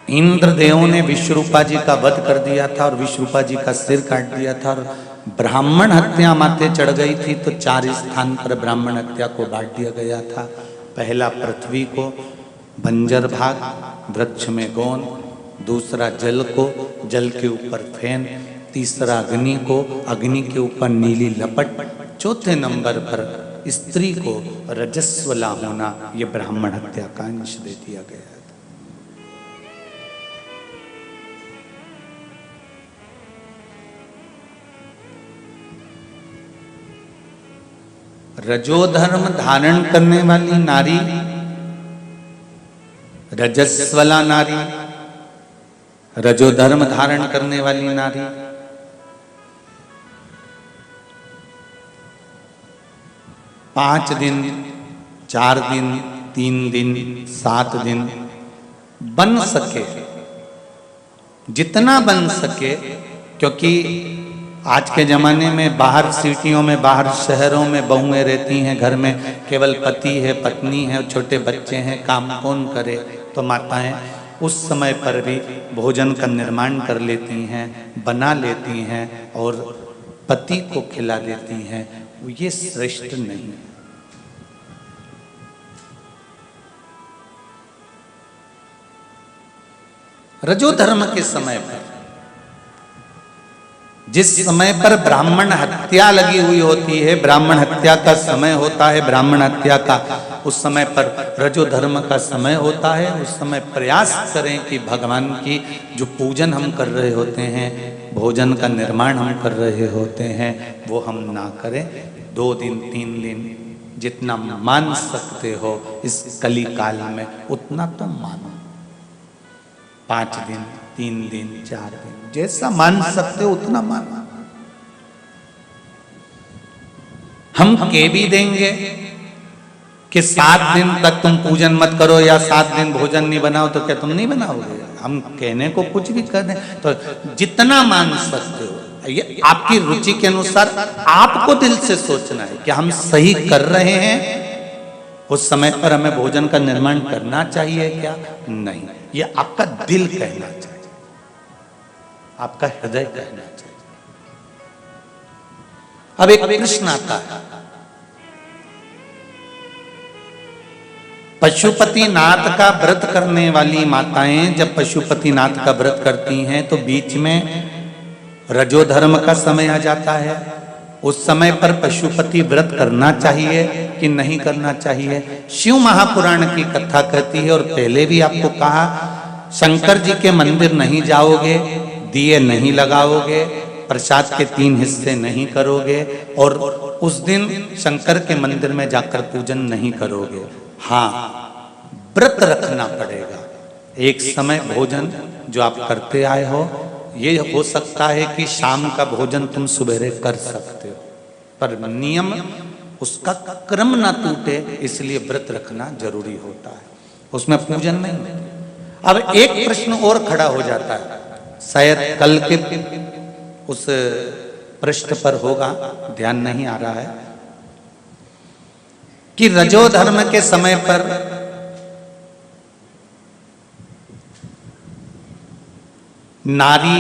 इंद्रदेव ने विश्वरूपा जी का वध कर दिया था और विश्वरूपा जी का सिर काट दिया था और ब्राह्मण हत्या माथे चढ़ गई थी, तो 4 स्थान पर ब्राह्मण हत्या को बांट दिया गया था। पहला पृथ्वी को, बंजर भाग, वृक्ष में गोंद, दूसरा जल को, जल के ऊपर फेन, तीसरा अग्नि को, अग्नि के ऊपर नीली लपट, चौथे नंबर पर स्त्री को रजस्वला होना, ये ब्राह्मण हत्या का अंश दे दिया गया। रजोधर्म धारण करने वाली नारी, रजस्वला नारी, रजोधर्म धारण करने वाली नारी, पांच दिन, 4 दिन, 3 दिन, 7 दिन बन सके, जितना बन सके, क्योंकि आज के जमाने में बाहर सिटियों में, बाहर शहरों में बहुएं रहती हैं, घर में केवल पति है, पत्नी है, छोटे बच्चे हैं, काम कौन करे। तो माताएं उस समय पर भी भोजन का निर्माण कर लेती हैं, बना लेती हैं और पति को खिला देती हैं। ये श्रेष्ठ नहीं। रजोधर्म के समय पर, जिस समय पर ब्राह्मण हत्या लगी हुई होती है, ब्राह्मण हत्या का समय होता है, ब्राह्मण हत्या का उस समय पर रजोधर्म का समय होता है, उस समय प्रयास करें कि भगवान की जो पूजन हम कर रहे होते हैं, भोजन का निर्माण हम कर रहे होते हैं, वो हम ना करें। 2 दिन 3 दिन जितना मान सकते हो इस कली काल में उतना तो मानो। 5 दिन, 3 दिन, 4 दिन, जैसा मान सकते हो उतना मानो। हम कह भी देंगे कि 7 दिन तक तुम पूजन मत करो या 7 दिन भोजन नहीं बनाओ, तो क्या तुम नहीं बनाओगे? हम कहने को कुछ भी कर दें, तो जितना मान सकते हो, ये आपकी रुचि के अनुसार आपको दिल से सोचना है कि हम सही कर रहे हैं, उस समय पर हमें भोजन का निर्माण करना चाहिए क्या? नहीं, ये आपका दिल कहना चाहिए, आपका हृदय कहना चाहिए। अब एक प्रश्न आता है, पशुपतिनाथ का व्रत करने वाली माताएं जब पशुपतिनाथ का व्रत करती हैं तो बीच में रजोधर्म का समय आ जाता है। उस समय पर पशुपति व्रत करना चाहिए कि नहीं करना चाहिए? शिव महापुराण की कथा कहती है, और पहले भी आपको कहा, शंकर जी के मंदिर नहीं जाओगे, दिए नहीं लगाओगे, प्रसाद के 3 हिस्से नहीं करोगे और उस दिन शंकर के मंदिर में जाकर पूजन नहीं करोगे। हाँ, व्रत रखना पड़ेगा। एक समय भोजन जो आप करते आए हो, ये हो सकता है कि शाम का भोजन तुम सुबेरे कर सकते हो, पर नियम उसका क्रम ना टूटे, इसलिए व्रत रखना जरूरी होता है, उसमें पूजन नहीं। अब एक प्रश्न और खड़ा हो जाता है, शायद कल के उस पृष्ठ पर होगा, ध्यान नहीं आ रहा है, कि रजोधर्म के समय पर नारी,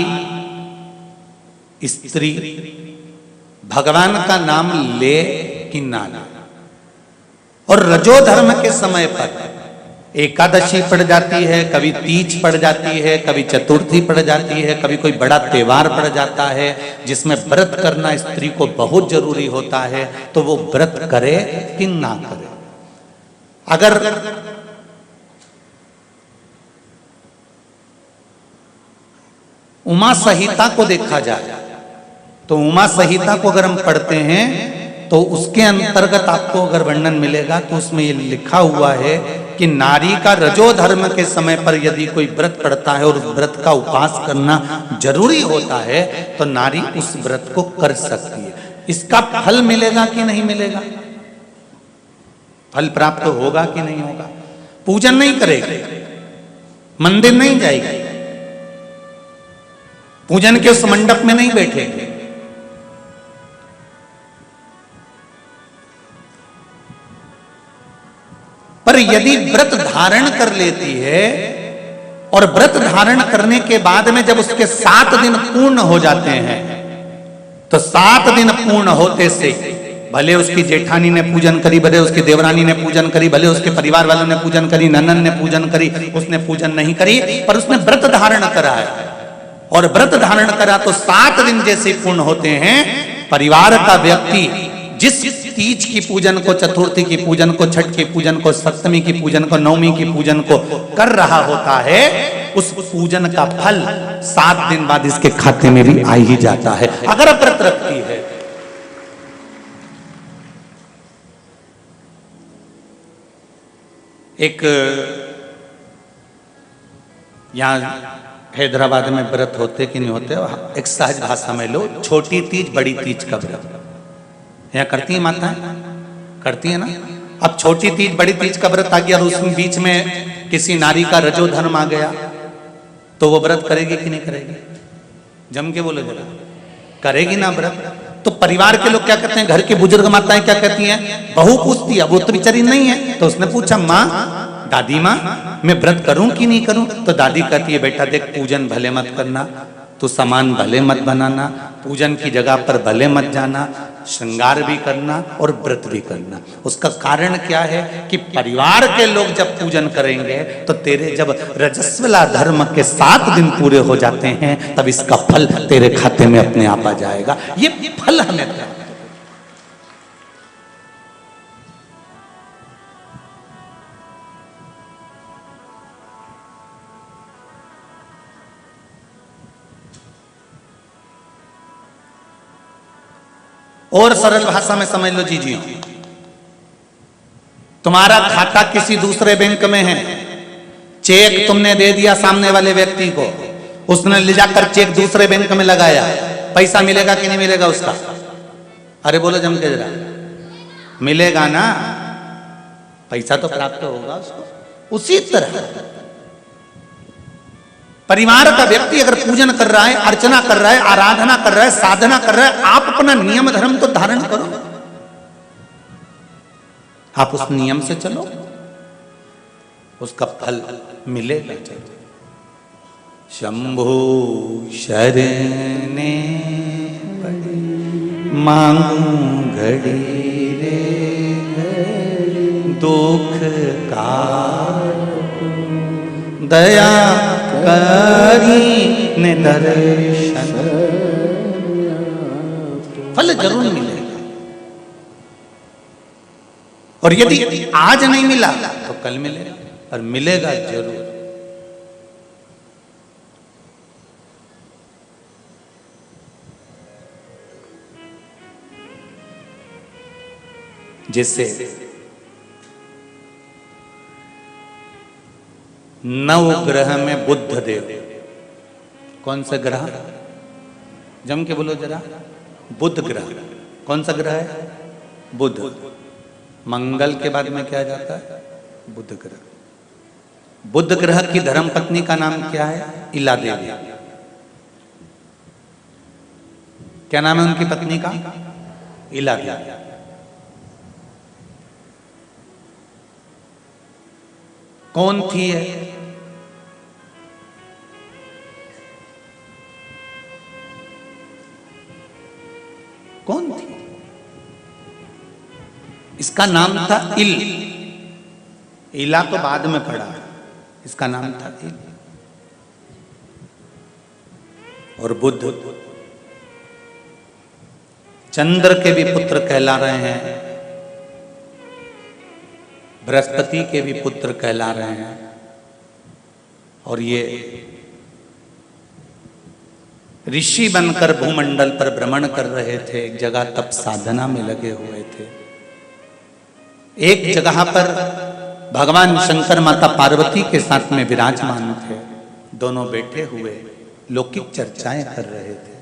स्त्री भगवान का नाम ले कि ना ले, और रजोधर्म के समय पर एकादशी पड़ जाती है, कभी तीज पड़ जाती है, कभी चतुर्थी पड़ जाती है, कभी कोई बड़ा त्योहार पड़ जाता है जिसमें व्रत करना स्त्री को बहुत जरूरी होता है, तो वो व्रत करे कि ना करे? अगर उमा संहिता को देखा जाए तो उमा संहिता को अगर हम पढ़ते हैं तो उसके अंतर्गत आपको अगर वर्णन मिलेगा तो उसमें ये लिखा हुआ है कि नारी का रजोधर्म के समय पर यदि कोई व्रत करता है और उस व्रत का उपवास करना जरूरी होता है तो नारी उस व्रत को कर सकती है। इसका फल मिलेगा कि नहीं मिलेगा? फल प्राप्त होगा कि नहीं होगा? पूजन नहीं करेगी, मंदिर नहीं जाएगी, पूजन के उस मंडप में नहीं बैठेगी, पर यदि व्रत धारण कर लेती है और व्रत धारण करने के बाद में जब उसके 7 दिन पूर्ण हो जाते हैं, तो 7 दिन पूर्ण होते से भले उसकी जेठानी ने पूजन करी, भले उसकी देवरानी ने पूजन करी, भले उसके परिवार वालों ने पूजन करी, ननन ने पूजन करी, उसने पूजन नहीं करी, पर उसने व्रत धारण करा है। और व्रत धारण करा तो 7 दिन जैसे पूर्ण होते हैं, परिवार का व्यक्ति जिस तीज की पूजन को, चतुर्थी की पूजन को, छठ की पूजन को, सप्तमी की पूजन को, नवमी की पूजन को कर रहा होता है, उस पूजन का फल 7 दिन बाद इसके खाते में भी आ ही जाता है, अगर व्रत रखती है। एक यहां हैदराबाद में व्रत होते कि नहीं होते, एक सहज भाषा में लो, छोटी तीज बड़ी तीज का व्रत यहाँ करती है माताएं, करती है ना। अब छोटी तीज बड़ी तीज का व्रत आ गया और उसमें बीच में किसी नारी का रजो धर्म आ गया, तो वो व्रत करेगी कि नहीं करेगी? जम के बोलो जरा, करेगी ना व्रत। तो परिवार के लोग क्या कहते हैं, घर की बुजुर्ग माताएं क्या कहती हैं, बहू पूछती है, वो तो बेचारी नहीं है, तो उसने पूछा माँ, दादी माँ, मैं व्रत करूं कि नहीं करूं? तो दादी कहती है, बेटा देख, पूजन भले मत करना, तो सामान भले मत बनाना, पूजन की जगह पर भले मत जाना, श्रृंगार भी करना और व्रत भी करना। उसका कारण क्या है कि परिवार के लोग जब पूजन करेंगे तो तेरे जब रजस्वला धर्म के 7 दिन पूरे हो जाते हैं, तब इसका फल तेरे खाते में अपने आप आ जाएगा। ये फल हमें प्राप्त। और सरल भाषा में समझ लो जीजियो, तुम्हारा खाता किसी दूसरे बैंक में है, चेक तुमने दे दिया सामने वाले व्यक्ति को, उसने ले जाकर चेक दूसरे बैंक में लगाया, पैसा मिलेगा कि नहीं मिलेगा उसका? अरे बोलो जम के जरा, मिलेगा ना, पैसा तो प्राप्त होगा उसको। उसी तरह परिवार का व्यक्ति अगर पूजन कर रहा है, अर्चना कर रहा है, आराधना कर रहा है, साधना कर रहा है, आप अपना नियम धर्म तो धारण करो, आप उस नियम से चलो, उसका फल मिलेगा। शंभु शरणे मांगू घड़ी रे दुख का दया करी ने दर्शन, फल जरूर मिलेगा। और यदि आज नहीं मिला तो कल मिलेगा, और मिलेगा जरूर। जिससे नवग्रह में बुध देव, कौन सा ग्रह? जम के बोलो जरा, बुध ग्रह। कौन सा ग्रह है? बुध। मंगल के बाद में क्या जाता है? बुध ग्रह। बुध ग्रह की धर्म पत्नी का नाम क्या है? इला देवी। क्या नाम है उनकी पत्नी का? इला देवी। कौन थी है? कौन थी? इसका नाम था इल। इला तो बाद में पड़ा, इसका नाम था इल। और बुध चंद्र के भी पुत्र कहला रहे हैं, बृहस्पति के भी पुत्र कहला रहे हैं। और ये ऋषि बनकर भूमंडल पर भ्रमण कर रहे थे, एक जगह तप साधना में लगे हुए थे। एक जगह पर भगवान शंकर माता पार्वती के साथ में विराजमान थे, दोनों बैठे हुए लौकिक चर्चाएं कर रहे थे।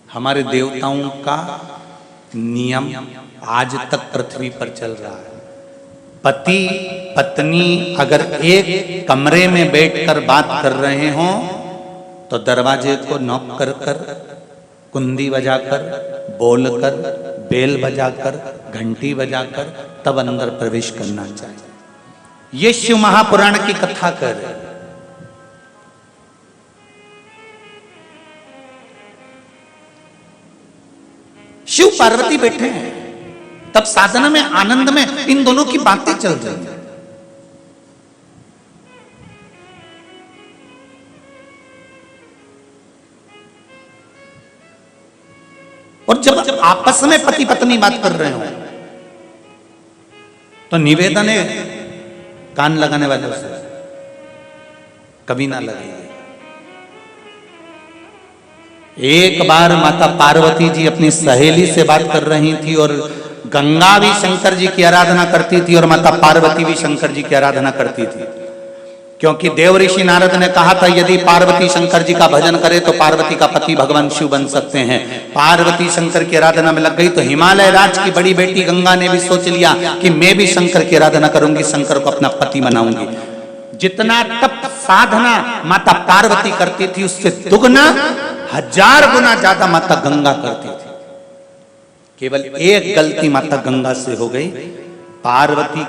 हमारे देवताओं का नियम आज तक पृथ्वी पर चल रहा है। पति पत्नी अगर एक कमरे में बैठकर बात कर रहे हों तो दरवाजे को नॉक कर कर, कुंडी बजाकर, बोलकर, बेल बजाकर, घंटी बजाकर तब अंदर प्रवेश करना चाहिए। ये शिव महापुराण की कथा कर रहे। शिव पार्वती बैठे हैं, तब साधना में आनंद में इन दोनों की बातें चल रही हैं। और जब आपस में पति पत्नी बात कर रहे हो तो निवेदन है कान लगाने वाले से कभी ना लगे। एक बार माता पार्वती जी अपनी सहेली से बात कर रही थी और गंगा भी शंकर जी की आराधना करती थी और माता पार्वती भी शंकर जी की आराधना करती थी, क्योंकि देव ऋषि नारद ने कहा था यदि पार्वती शंकर जी का भजन करे तो पार्वती का पति भगवान शिव बन सकते हैं। पार्वती शंकर की आराधना में लग गई तो हिमालय राज की बड़ी बेटी गंगा ने भी सोच लिया कि मैं भी शंकर की आराधना करूंगी, शंकर को अपना पति बनाऊंगी। जितना तप साधना माता पार्वती करती थी उससे दुगना 1000 गुना ज्यादा माता गंगा करती थी। केवल एक गलती माता गंगा से हो गई, पार्वती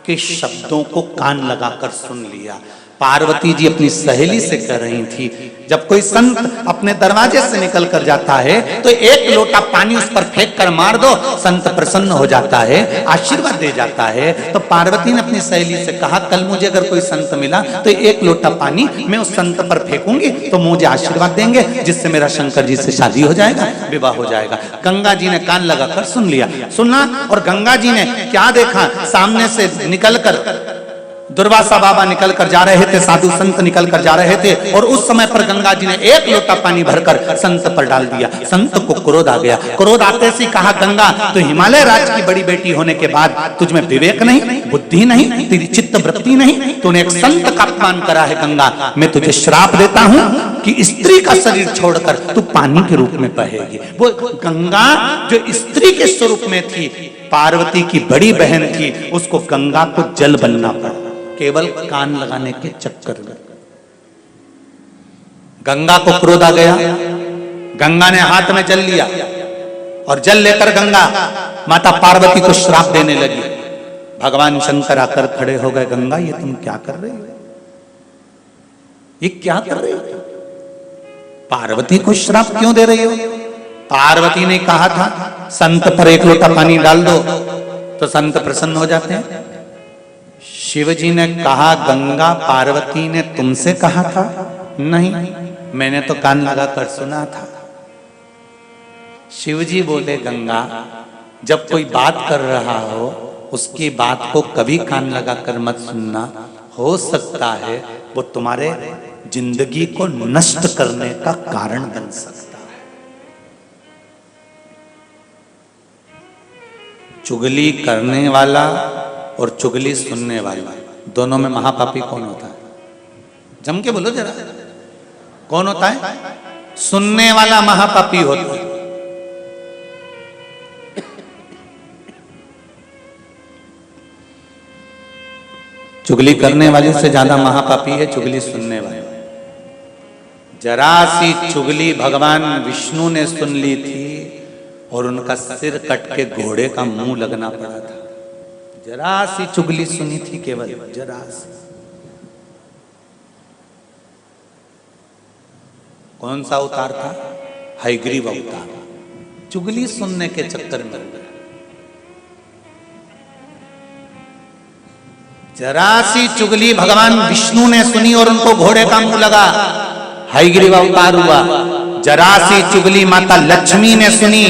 के शब्दों को कान लगाकर सुन लिया। पार्वती जी अपनी सहेली से कह रही थी जब कोई संत अपने दरवाजे से निकल कर जाता है तो एक लोटा पानी उस पर फेंक कर मार दो, संत प्रसन्न हो जाता है, आशीर्वाद दे जाता है। तो पार्वती ने अपनी सहेली से कहा कल मुझे अगर कोई संत मिला तो एक लोटा पानी मैं उस संत पर फेंकूंगी तो मुझे आशीर्वाद देंगे, जिससे मेरा शंकर जी से शादी हो जाएगा, विवाह हो जाएगा। गंगा जी ने कान लगाकर सुन लिया, सुना, और गंगा जी ने क्या देखा, सामने से निकलकर दुर्वासा बाबा निकल कर जा रहे थे, साधु संत निकल कर जा रहे थे, और उस समय पर गंगा जी ने एक लोटा पानी भरकर संत पर डाल दिया। संत को क्रोध आ गया। क्रोध आते से कहा गंगा तो हिमालय राज की बड़ी बेटी होने के बाद तुझ में विवेक नहीं, बुद्धि नहीं, तेरी चित्त वृत्ति नहीं, तूने एक संत का अपमान करा है। गंगा मैं तुझे श्राप देता हूं कि स्त्री का शरीर छोड़कर तू पानी के रूप में बहेगी। वो गंगा जो स्त्री के स्वरूप में थी, पार्वती की बड़ी बहन थी, उसको गंगा को जल बनना पड़ा केवल कान लगाने के चक्कर में। गंगा को क्रोध आ गया, गंगा ने हाथ में जल लिया और जल लेकर गंगा माता पार्वती को श्राप देने लगी। भगवान शंकर आकर खड़े हो गए, गंगा ये तुम क्या कर रही हो, ये क्या कर रही हो, पार्वती को श्राप क्यों दे रही हो? पार्वती ने कहा था संत पर एक लोटा पानी डाल दो तो संत प्रसन्न हो जाते हैं। शिव जी ने कहा गंगा पार्वती ने तुमसे कहा था? नहीं, मैंने तो कान लगाकर सुना था। शिव जी बोले गंगा जब कोई बात कर रहा हो उसकी बात को कभी कान लगाकर मत सुनना, हो सकता है वो तुम्हारे जिंदगी को नष्ट करने का कारण बन सकता है। चुगली करने वाला और चुगली सुनने वाला, दोनों में महापापी कौन होता है? जम के बोलो जरा, कौन होता है? सुनने वाला महापापी होता है। चुगली करने वाले से ज्यादा महापापी है चुगली सुनने वाले। जरा सी चुगली भगवान विष्णु ने सुन ली थी और उनका सिर कट के घोड़े का मुंह लगना पड़ा था। जरा सी चुगली सुनी थी, केवल जरा सी। कौन सा अवतार था? हयग्रीव अवतार। चुगली सुनने के चक्कर में जरा सी चुगली भगवान विष्णु ने सुनी और उनको घोड़े का मुंह लगा, हयग्रीव अवतार हुआ। जरा सी चुगली माता लक्ष्मी ने सुनी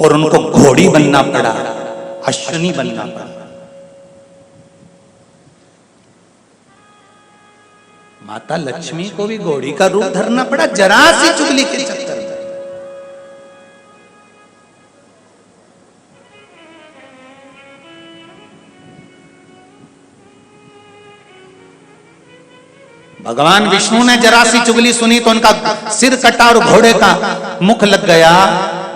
और उनको घोड़ी बनना पड़ा, अश्विनी बनना पड़ा। माता लक्ष्मी को भी घोड़ी का रूप धरना पड़ा जरा सी चुगली के चक्कर में। भगवान विष्णु ने जरा सी चुगली सुनी तो उनका सिर कटा और घोड़े का मुख लग गया।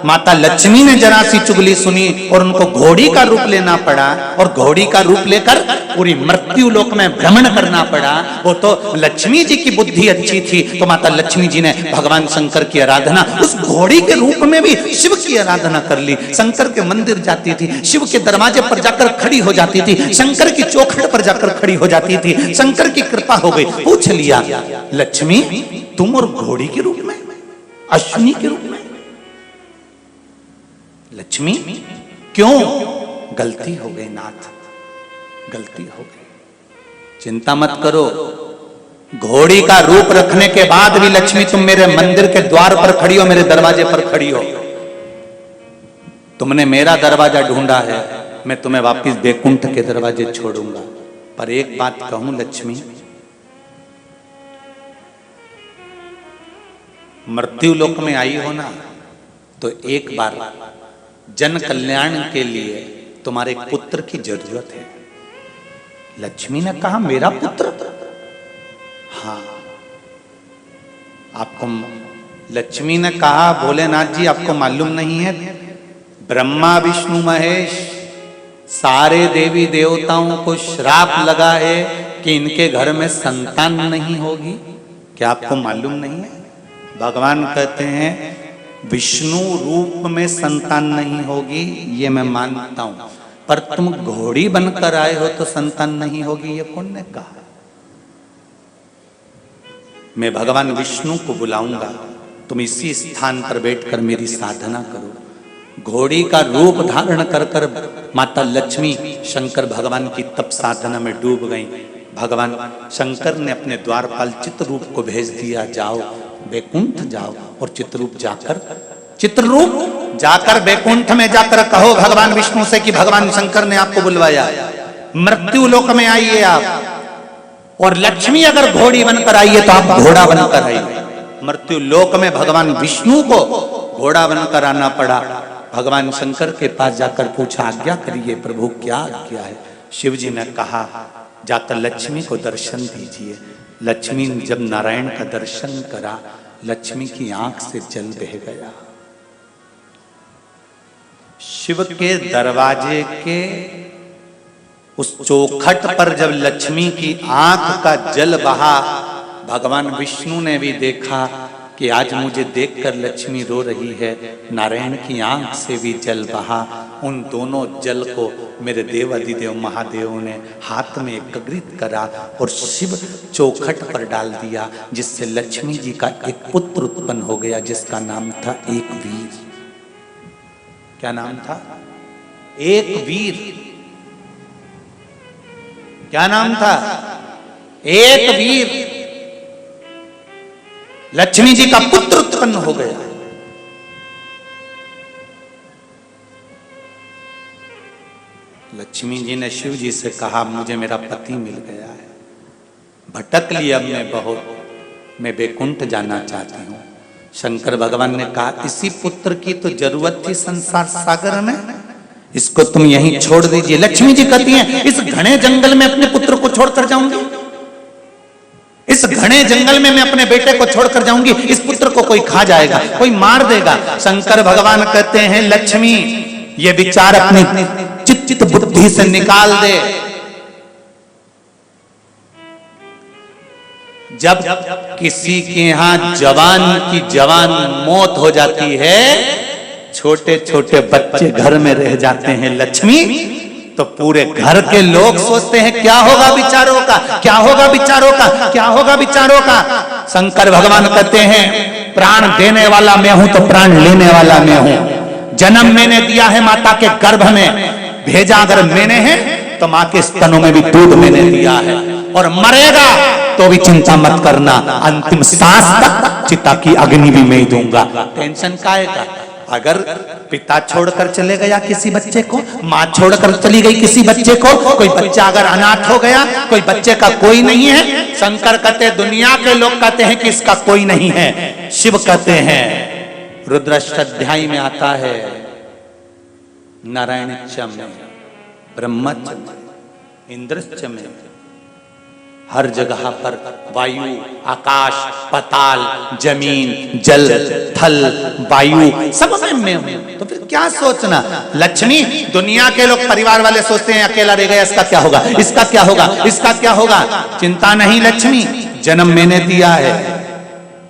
माता लक्ष्मी ने जरा सी चुगली सुनी और उनको घोड़ी का रूप लेना पड़ा, और घोड़ी का रूप लेकर पूरी मृत्यु लोक में भ्रमण करना पड़ा। वो तो लक्ष्मी जी की बुद्धि अच्छी थी, तो माता लक्ष्मी जी ने भगवान शंकर की आराधना उस घोड़ी के रूप में भी शिव की आराधना कर ली। शंकर के मंदिर जाती थी, शिव के दरवाजे पर जाकर खड़ी हो जाती थी, शंकर की चौखट पर जाकर खड़ी हो जाती थी। शंकर की कृपा हो गई। पूछ लिया, लक्ष्मी तुम और घोड़ी के रूप में, अश्विनी के रूप में? लक्ष्मी क्यों? गलती हो गई नाथ, गलती हो गई। चिंता मत करो, घोड़ी का रूप रखने के बाद भी लक्ष्मी तुम मेरे मंदिर के द्वार पर खड़ी हो, मेरे दरवाजे पर खड़ी हो। तुमने मेरा दरवाजा ढूंढा है, मैं तुम्हें वापस बैकुंठ के दरवाजे छोड़ूंगा। पर एक बात कहूं लक्ष्मी, मृत्यु लोक में आई हो ना, तो एक बार जन कल्याण के लिए तुम्हारे पुत्र की जरूरत है। लक्ष्मी ने कहा, मेरा पुत्र? हाँ। आपको, लक्ष्मी ने कहा, भोलेनाथ जी आपको मालूम नहीं है, ब्रह्मा विष्णु महेश सारे देवी देवताओं को श्राप लगा है कि इनके घर में संतान नहीं होगी। क्या आपको मालूम नहीं है? भगवान कहते हैं विष्णु रूप में संतान नहीं होगी, ये मैं मानता हूं, पर तुम घोड़ी बनकर आए हो तो संतान नहीं होगी, ये कौन ने कहा? मैं भगवान विष्णु को बुलाऊंगा, तुम इसी स्थान पर बैठकर मेरी साधना करो। घोड़ी का रूप धारण कर कर माता लक्ष्मी शंकर भगवान की तप साधना में डूब गई। भगवान शंकर ने अपने द्वारपाल चित्ररूप को भेज दिया, जाओ बैकुंठ जाओ, और चित्ररूप जाकर बैकुंठ में जाकर कहो भगवान विष्णु से कि भगवान शंकर ने आपको बुलवाया, मृत्यु लोक में आइए आप, और लक्ष्मी अगर घोड़ी बनकर आई है तो आप घोड़ा बनकर आइए। मृत्यु लोक में भगवान विष्णु को घोड़ा बनकर आना पड़ा। भगवान शंकर के पास जाकर पूछा, आज्ञा करिए प्रभु, क्या आज्ञा है? शिव जी ने कहा, जाकर लक्ष्मी को दर्शन दीजिए। लक्ष्मी ने जब नारायण का दर्शन करा, लक्ष्मी की आंख से जल बह गया। शिव के दरवाजे के उस चौखट पर जब लक्ष्मी की आंख का जल बहा, भगवान विष्णु ने भी देखा कि आज मुझे देखकर लक्ष्मी रो रही है। नारायण की आंख से भी जल बहा। उन दोनों जल को मेरे देव अधिदेव महादेव ने हाथ में एकत्रित करा और शिव चौखट पर डाल दिया, जिससे लक्ष्मी जी का एक पुत्र उत्पन्न हो गया, जिसका नाम था एक वीर। क्या नाम था? एक वीर। क्या नाम था? एक वीर। लक्ष्मी जी का पुत्र उत्पन्न हो गया। लक्ष्मी जी ने शिव जी से कहा, मुझे मेरा पति मिल गया है, भटक लिया मैं बहुत, मैं बैकुंठ जाना चाहती हूँ। शंकर भगवान ने कहा, इसी पुत्र की तो जरूरत थी संसार सागर में, इसको तुम यहीं छोड़ दीजिए। लक्ष्मी जी कहती हैं, इस घने जंगल में अपने पुत्र को छोड़कर जाऊंगी? इस घने जंगल में मैं अपने बेटे को छोड़कर जाऊंगी? इस पुत्र को कोई खा जाएगा, कोई मार देगा। शंकर भगवान कहते हैं, लक्ष्मी ये विचार अपनी चित्त बुद्धि से निकाल दे। जब किसी के यहां जवान की जवान मौत हो जाती है, छोटे छोटे बच्चे घर में रह जाते हैं लक्ष्मी, तो पूरे घर के लोग सोचते हैं क्या होगा बिचारों का, क्या होगा बिचारों का, क्या होगा बिचारों का। शंकर भगवान कहते हैं, प्राण देने वाला मैं हूं तो प्राण लेने वाला मैं हूं। जन्म मैंने दिया है माता के गर्भ में, भेजा अगर मैंने है तो मां के स्तनों में भी दूध मैंने दिया है, और मरेगा तो भी चिंता मत करना, अंतिम सांस तक चिता की अग्नि भी मैं दूंगा। टेंशन काहे का? अगर पिता छोड़कर चले गया किसी बच्चे को, माँ छोड़कर चली गई किसी बच्चे को, कोई बच्चा अगर अनाथ हो गया, कोई बच्चे का कोई नहीं है, शंकर कहते, दुनिया के लोग कहते हैं कि इसका कोई नहीं है। शिव कहते हैं, रुद्राष्टाध्यायी में आता है, नारायण च में, ब्रह्म च में, इंद्र च में, हर जगह पर वायु, आकाश, पाताल, जमीन, जल, थल, वायु सब में मैं हूं। तो फिर क्या सोचना। लक्ष्मी, दुनिया के लोग परिवार वाले सोचते हैं अकेला रह गया, इसका क्या होगा, इसका क्या होगा, इसका क्या होगा। चिंता नहीं लक्ष्मी, जन्म मैंने दिया है।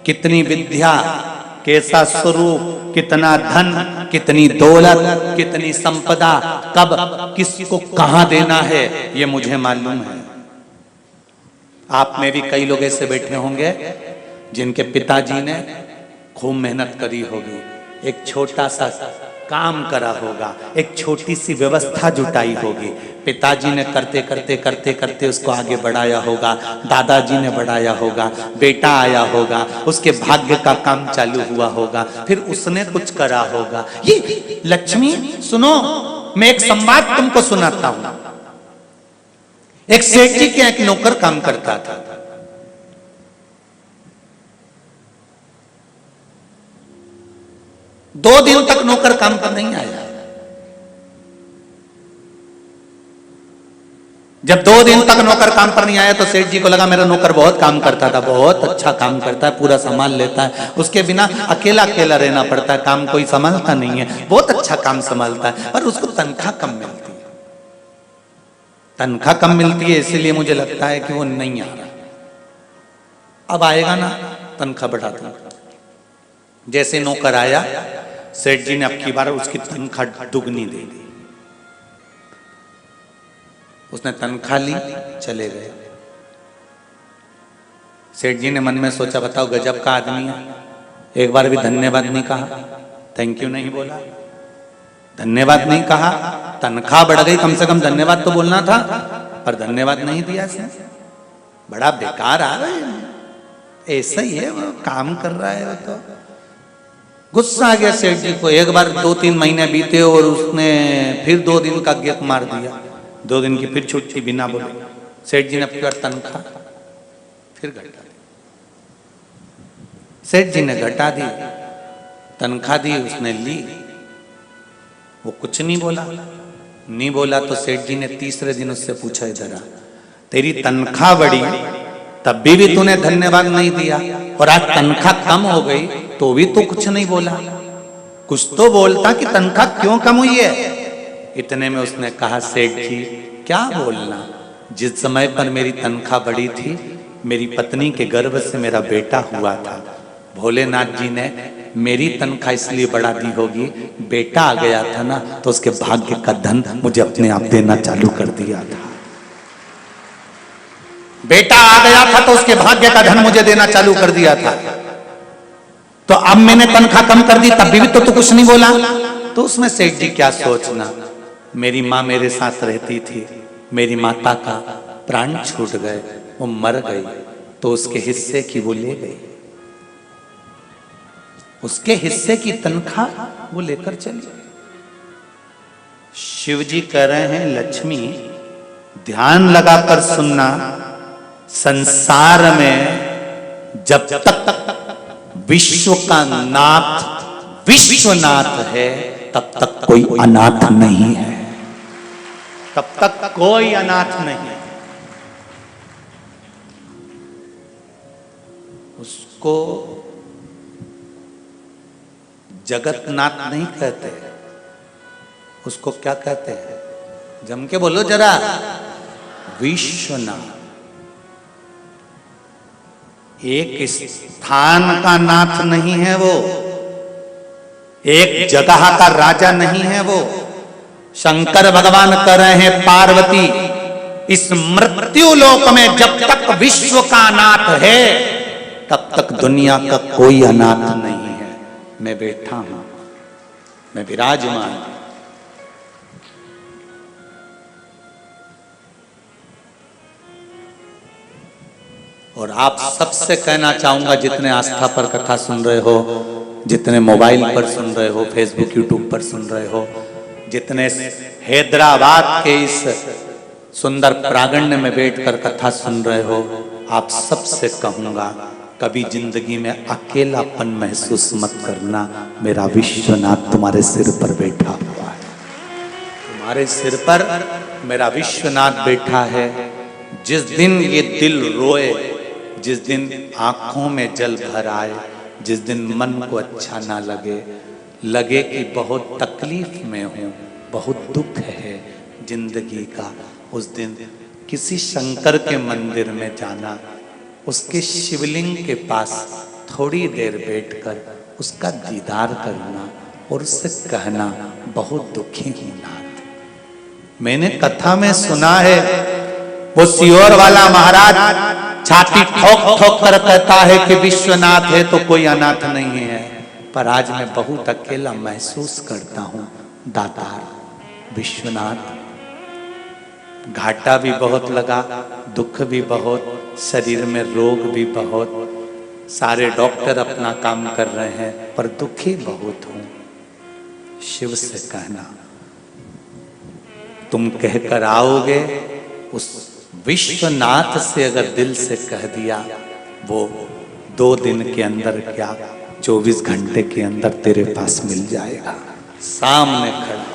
कितनी विद्या, कैसा स्वरूप, कितना धन, कितनी दौलत, कितनी संपदा, कब किसको कहां देना है, ये मुझे मालूम है। आप में भी कई लोग ऐसे बैठे होंगे जिनके पिताजी ने खूब मेहनत करी होगी, एक छोटा सा काम करा होगा, एक छोटी सी व्यवस्था जुटाई होगी। पिताजी ने करते करते करते करते उसको आगे बढ़ाया होगा, दादाजी ने बढ़ाया होगा, बेटा आया होगा, उसके भाग्य का काम चालू हुआ होगा, फिर उसने कुछ करा होगा। ये लक्ष्मी, सुनो, मैं एक संवाद तुमको सुनाता हूं। एक सेठ जी के एक नौकर काम करता था। दो दिन तक नौकर काम पर नहीं आया। जब 2 दिन तक नौकर काम पर नहीं आया तो सेठ जी को लगा मेरा नौकर बहुत काम करता था, बहुत अच्छा काम करता है, पूरा संभाल लेता है, उसके बिना अकेला अकेला रहना पड़ता है, काम कोई संभालता नहीं है, बहुत अच्छा काम संभालता है, पर उसको तनख्वाह कम मिलती है। तनख्वाह कम मिलती है इसलिए मुझे लगता है कि वो नहीं आ रहा, अब आएगा ना, तनख्वाह बढ़ा दूंगा। जैसे नौकर आया, सेठ जी ने अब की बार उसकी तनख्वाह दुगनी दे दी। उसने तनख्वाह ली, चले गए। सेठ जी ने मन में सोचा, बताओ गजब का आदमी है, एक बार भी धन्यवाद नहीं कहा, थैंक यू नहीं बोला, धन्यवाद नहीं कहा, तनख्वाह बढ़ गई, कम से कम धन्यवाद तो बोलना था, पर धन्यवाद नहीं दिया इसने। बड़ा बेकार आ रहा है, ऐसा ही है, वो काम कर रहा है। वो तो गुस्सा आ गया सेठ जी को। एक बार 2-3 महीने बीते और उसने फिर 2 दिन का गैप मार दिया, 2 दिन की फिर छुट्टी बिना बोले। सेठ जी ने अपनी तनख्वाह फिर घटा दी। सेठ जी ने घटा दी, तनख्वाह दी, उसने ली, वो कुछ नहीं बोला तो सेठ जी ने तीसरे दिन उससे पूछा, इधर आ, तेरी तनख्वाह बढ़ी तब भी तूने धन्यवाद नहीं दिया, और आज तनख्वाह कम हो गई तो भी तू कुछ नहीं बोला, कुछ तो बोलता कि तनख्वाह क्यों कम हुई है। इतने में उसने कहा, सेठ जी क्या बोलना, जिस समय पर मेरी तनख्वाह बढ़ी थी, मेरी पत्नी के गर्भ से मेरा बेटा हुआ था, भोलेनाथ जी ने मेरी तनख्वाह इसलिए बढ़ा दी होगी, बेटा आ गया था ना, तो उसके भाग्य का धन मुझे अपने आप देना चालू कर दिया था। बेटा आ गया था तो उसके भाग्य का धन मुझे देना चालू कर दिया था, तो अब मैंने तनख्वाह कम कर दी, तब भी तो तू कुछ नहीं बोला। तो उसमें सेठ जी क्या सोचना, मेरी माँ मेरे साथ रहती थी, मेरी माता का प्राण छूट गए, वो मर गई, तो उसके हिस्से की वो ले गई, उसके हिस्से की तनख्वाह वो लेकर चली। शिव जी कह रहे हैं, लक्ष्मी ध्यान लगाकर सुनना, संसार में जब तक विश्व का नाथ विश्वनाथ है, तब तक कोई अनाथ नहीं है, तब तक कोई अनाथ नहीं। उसको जगतनाथ नहीं कहते, उसको क्या कहते हैं, जम के बोलो जरा, विश्वनाथ। एक स्थान का नाथ नहीं है वो, एक जगह का राजा नहीं है वो। शंकर भगवान कह रहे हैं, पार्वती इस मृत्यु लोक में जब तक विश्व का नाथ है, तब तक दुनिया का कोई अनाथ नहीं है। मैं बैठा हूं, मैं विराजमान। और आप सबसे कहना चाहूंगा, जितने आस्था पर कथा सुन रहे हो, जितने मोबाइल पर सुन रहे हो, फेसबुक यूट्यूब पर सुन रहे हो, जितने हैदराबाद के इस सुंदर प्रांगण में बैठकर कथा सुन रहे हो, आप सबसे कहूंगा, कभी जिंदगी में अकेलापन महसूस मत करना। मेरा विश्वनाथ तुम्हारे सिर पर बैठा हुआ है, तुम्हारे सिर पर मेरा विश्वनाथ बैठा है। जिस दिन ये दिल रोए, जिस दिन आंखों में जल भर आए, जिस दिन मन को अच्छा ना लगे, लगे कि बहुत तकलीफ में हूँ, बहुत दुख है जिंदगी का, उस दिन किसी शंकर के मंदिर में जाना, उसके शिवलिंग के पास थोड़ी देर बैठकर उसका दीदार करना और उससे कहना बहुत दुखी हूं नाथ। मैंने कथा में सुना है वो सियोर वाला महाराज छाती ठोक ठोक कर कहता है कि विश्वनाथ है तो कोई अनाथ नहीं है, पर आज मैं बहुत अकेला महसूस करता हूं दातार विश्वनाथ। घाटा भी बहुत लगा, दुख भी बहुत, शरीर में रोग भी बहुत, सारे डॉक्टर अपना काम कर रहे हैं पर दुखी बहुत हूं। शिव से कहना तुम कहकर आओगे, उस विश्वनाथ से अगर दिल से कह दिया, वो 2 दिन के अंदर क्या 24 घंटे के अंदर तेरे पास मिल जाएगा, सामने खड़ा।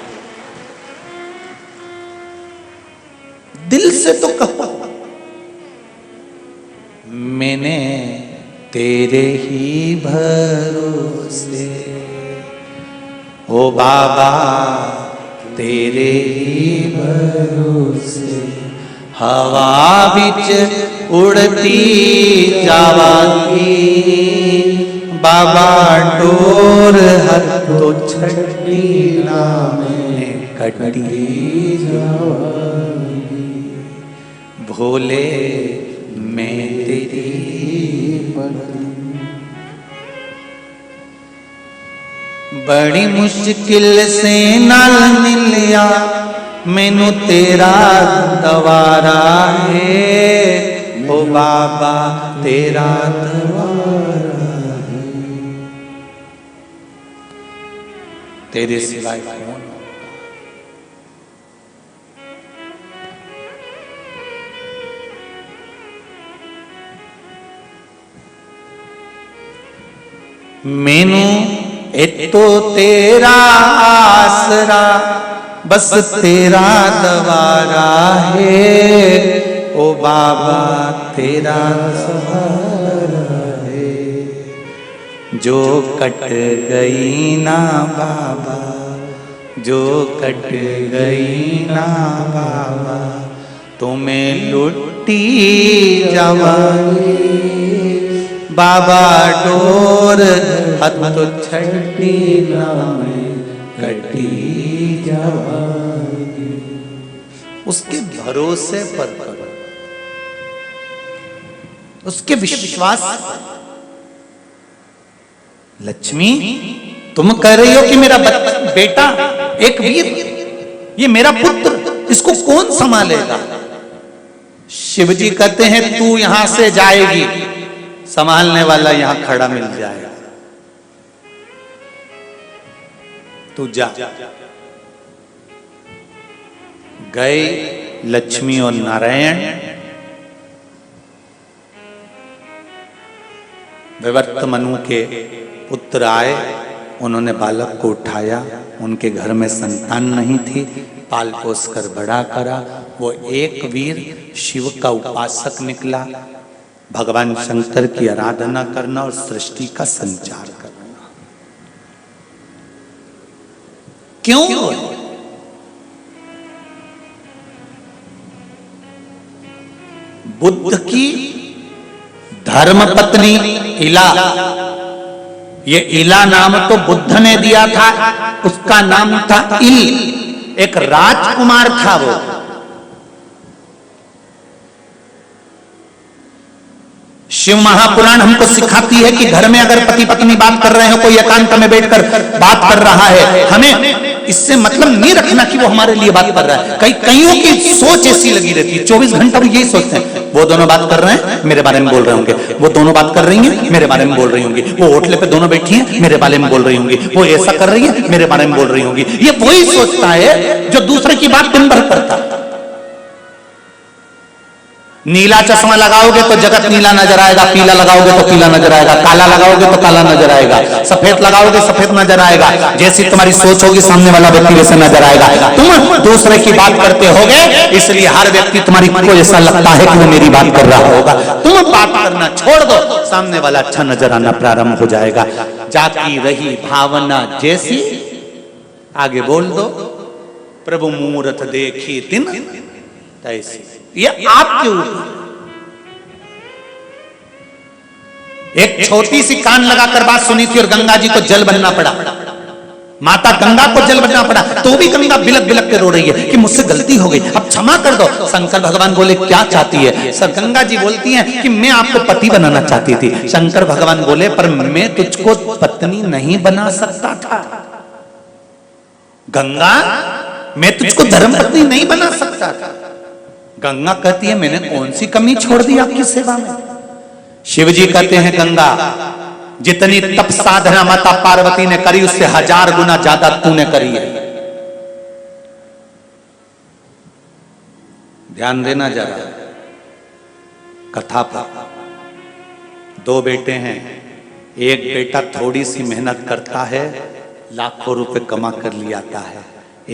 दिल से तो कहो मैंने तेरे ही भरोसे, ओ बाबा तेरे ही भरोसे, हवा बिच उड़ती जावांगी, बाबा डोर हर तो छठी नामे कटी जावांगी, भोले मैं तेरी बड़ी मुश्किल से नाल मिलिया, मैनू तेरा दवारा है, ओ बाबा तेरा दवारा है, तेरे सिवाय कौन। मैनू एतो तेरा आसरा, बस तेरा दवारा है, ओ बाबा तेरा सहारा है, जो कट गई ना बाबा, जो कट गई ना बाबा, तुम्हें लुटी जवानी, बाबा डोर हद तो छठी नामे कटी जावांगी। उसके भरोसे पर करो, उसके विश्वास। लक्ष्मी तुम कह रही हो कि मेरा बेटा एक वीर, ये मेरा पुत्र, इसको कौन संभालेगा। शिव जी कहते हैं तू यहां से जाएगी, संभालने वाला यहां खड़ा मिल जाएगा, तू जा। गए लक्ष्मी और नारायण, विवर्त मनु के पुत्र आए, उन्होंने बालक को उठाया, उनके घर में संतान नहीं थी, पाल पोस कर बड़ा करा। वो एक वीर शिव का उपासक निकला, भगवान शंकर की आराधना करना और सृष्टि का संचार करना। क्यों? बुद्ध की धर्मपत्नी इला, ये इला नाम तो बुद्ध ने दिया था, उसका नाम था इल, एक राजकुमार था वो। शिव महापुराण हमको सिखाती है कि घर में अगर पति पत्नी बात कर रहे हो, कोई एकांत में बैठकर बात कर रहा है, हमें इससे मतलब नहीं रखना कि वो हमारे लिए बात कर रहा है। कईयों की सोच ऐसी लगी रहती है, 24 घंटा वो यही सोचते हैं, वो दोनों बात कर रहे हैं मेरे बारे में बोल रहे होंगे, वो दोनों बात कर रही हैं मेरे बारे में बोल रही होंगी, वो होटल पे दोनों बैठी हैं मेरे बारे में बोल रही होंगी, वो ऐसा कर रही है मेरे बारे में बोल रही होंगी। ये वही सोचता है जो दूसरे की बात दिन भर करता। नीला चश्मा लगाओगे तो जगत नीला नजर आएगा, पीला लगाओगे तो पीला नजर आएगा, काला लगाओगे तो काला नजर आएगा, सफेद लगाओगे सफेद नजर आएगा। जैसी तुम्हारी सोच होगी सामने वाला व्यक्ति वैसे नजर आएगा। तुम दूसरे की बात करते होगे, इसलिए हर व्यक्ति तुम्हारी को ऐसा लगता है कि वो मेरी बात कर रहा होगा। तुम बात करना छोड़ दो, सामने वाला अच्छा नजर आना प्रारंभ हो जाएगा। जाती रही भावना जैसी, आगे बोल दो, प्रभु मूरत देखी दिन तैसी। ये आपके ऊपर। एक छोटी सी कान लगाकर बात सुनी थी और गंगा जी को जल बनना पड़ा, माता गंगा को जल बनना पड़ा, तो भी गंगा बिलक बिलक के रो रही है कि मुझसे गलती हो गई, अब क्षमा कर दो। शंकर भगवान बोले क्या चाहती है? सर गंगा जी बोलती हैं कि मैं आपको पति बनाना चाहती थी। शंकर भगवान बोले पर मैं तुझको पत्नी नहीं बना सकता था गंगा, मैं तुझको धर्मपत्नी नहीं बना सकता था। गंगा कहती है मैंने कौन सी कमी छोड़ दी आपकी सेवा में? शिव जी कहते हैं गंगा, जितनी तप साधना माता पार्वती ने करी उससे 1000 गुना ज्यादा तूने करी है। ध्यान देना जरा कथा पर। 2 बेटे हैं, एक बेटा थोड़ी सी मेहनत करता है, लाखों रुपए कमा कर ले आता है।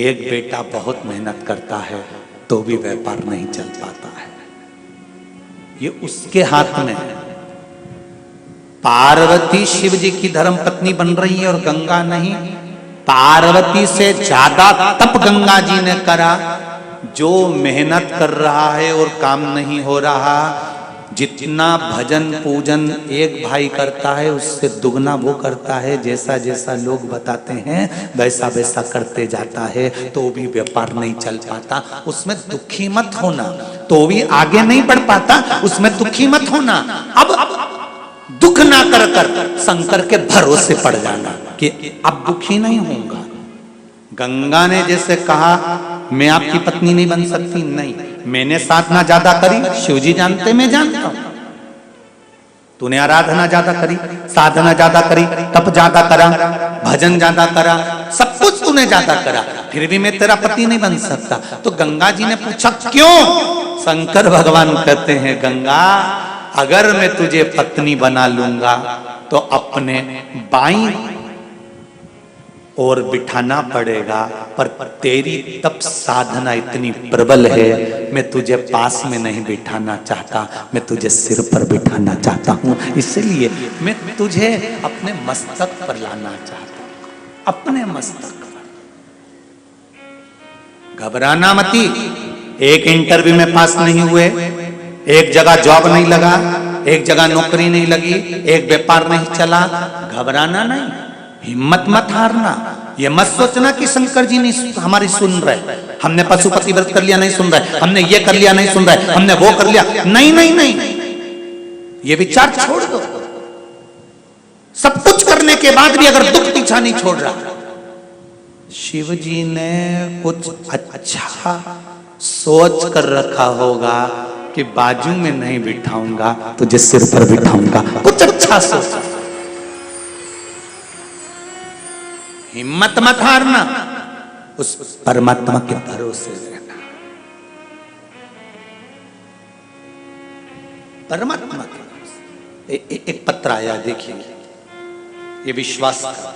एक बेटा बहुत मेहनत करता है तो भी व्यापार नहीं चल पाता है। ये उसके हाथ में है। पार्वती शिव जी की धर्म पत्नी बन रही है और गंगा नहीं। पार्वती से ज्यादा तप गंगा जी ने करा। जो मेहनत कर रहा है और काम नहीं हो रहा, जितना भजन पूजन एक भाई करता है उससे दुगना वो करता है। जैसा जैसा लोग बताते हैं वैसा वैसा करते जाता है तो भी व्यापार नहीं चल पाता। उसमें दुखी मत होना, तो भी आगे नहीं बढ़ पाता, उसमें दुखी मत होना। अब दुख ना कर कर शंकर के भरोसे पड़ जाना कि अब दुखी नहीं होऊंगा। गंगा ने जैसे कहा मैं आपकी पत्नी नहीं बन सकती, नहीं, मैंने साधना ज्यादा करी, शिवजी जानते मैं जानता हूं। तूने आराधना ज्यादा करी, साधना ज्यादा करी, तप ज्यादा करा, भजन ज्यादा करा, सब कुछ तूने ज्यादा करा, फिर भी मैं तेरा पति नहीं बन सकता। तो गंगा जी ने पूछा क्यों? शंकर भगवान कहते हैं गंगा, अगर मैं तुझे पत्नी बना लूंगा तो अपने बाईं और बिठाना पड़ेगा, पर तेरी तप साधना इतनी प्रबल है मैं तुझे पास में नहीं बिठाना चाहता, मैं तुझे सिर पर बिठाना चाहता हूं। इसलिए मैं तुझे अपने मस्तक पर लाना चाहता हूं, अपने मस्तक पर। घबराना मती। एक इंटरव्यू में पास नहीं हुए, एक जगह जॉब नहीं लगा, एक जगह नौकरी नहीं लगी, एक व्यापार नहीं चला, घबराना नहीं, हिम्मत मत हारना। ये मत सोचना कि शंकर जी नहीं हमारी सुन रहे, हमने पशुपति व्रत कर लिया नहीं सुन रहे, हमने ये कर लिया नहीं सुन रहे, हमने वो कर लिया नहीं नहीं नहीं, ये विचार छोड़ दो। सब कुछ करने के बाद भी अगर दुख पीछा नहीं छोड़ रहा, शिव जी ने कुछ अच्छा सोच कर रखा होगा कि बाजू में नहीं बिठाऊंगा तुझे सिर पर बिठाऊंगा, कुछ अच्छा सोचा। हिम्मत मत हारना, उस परमात्मा के भरोसे रहना। परमात्मा के भरोसे। एक पत्र आया, देखिए, ये विश्वास का।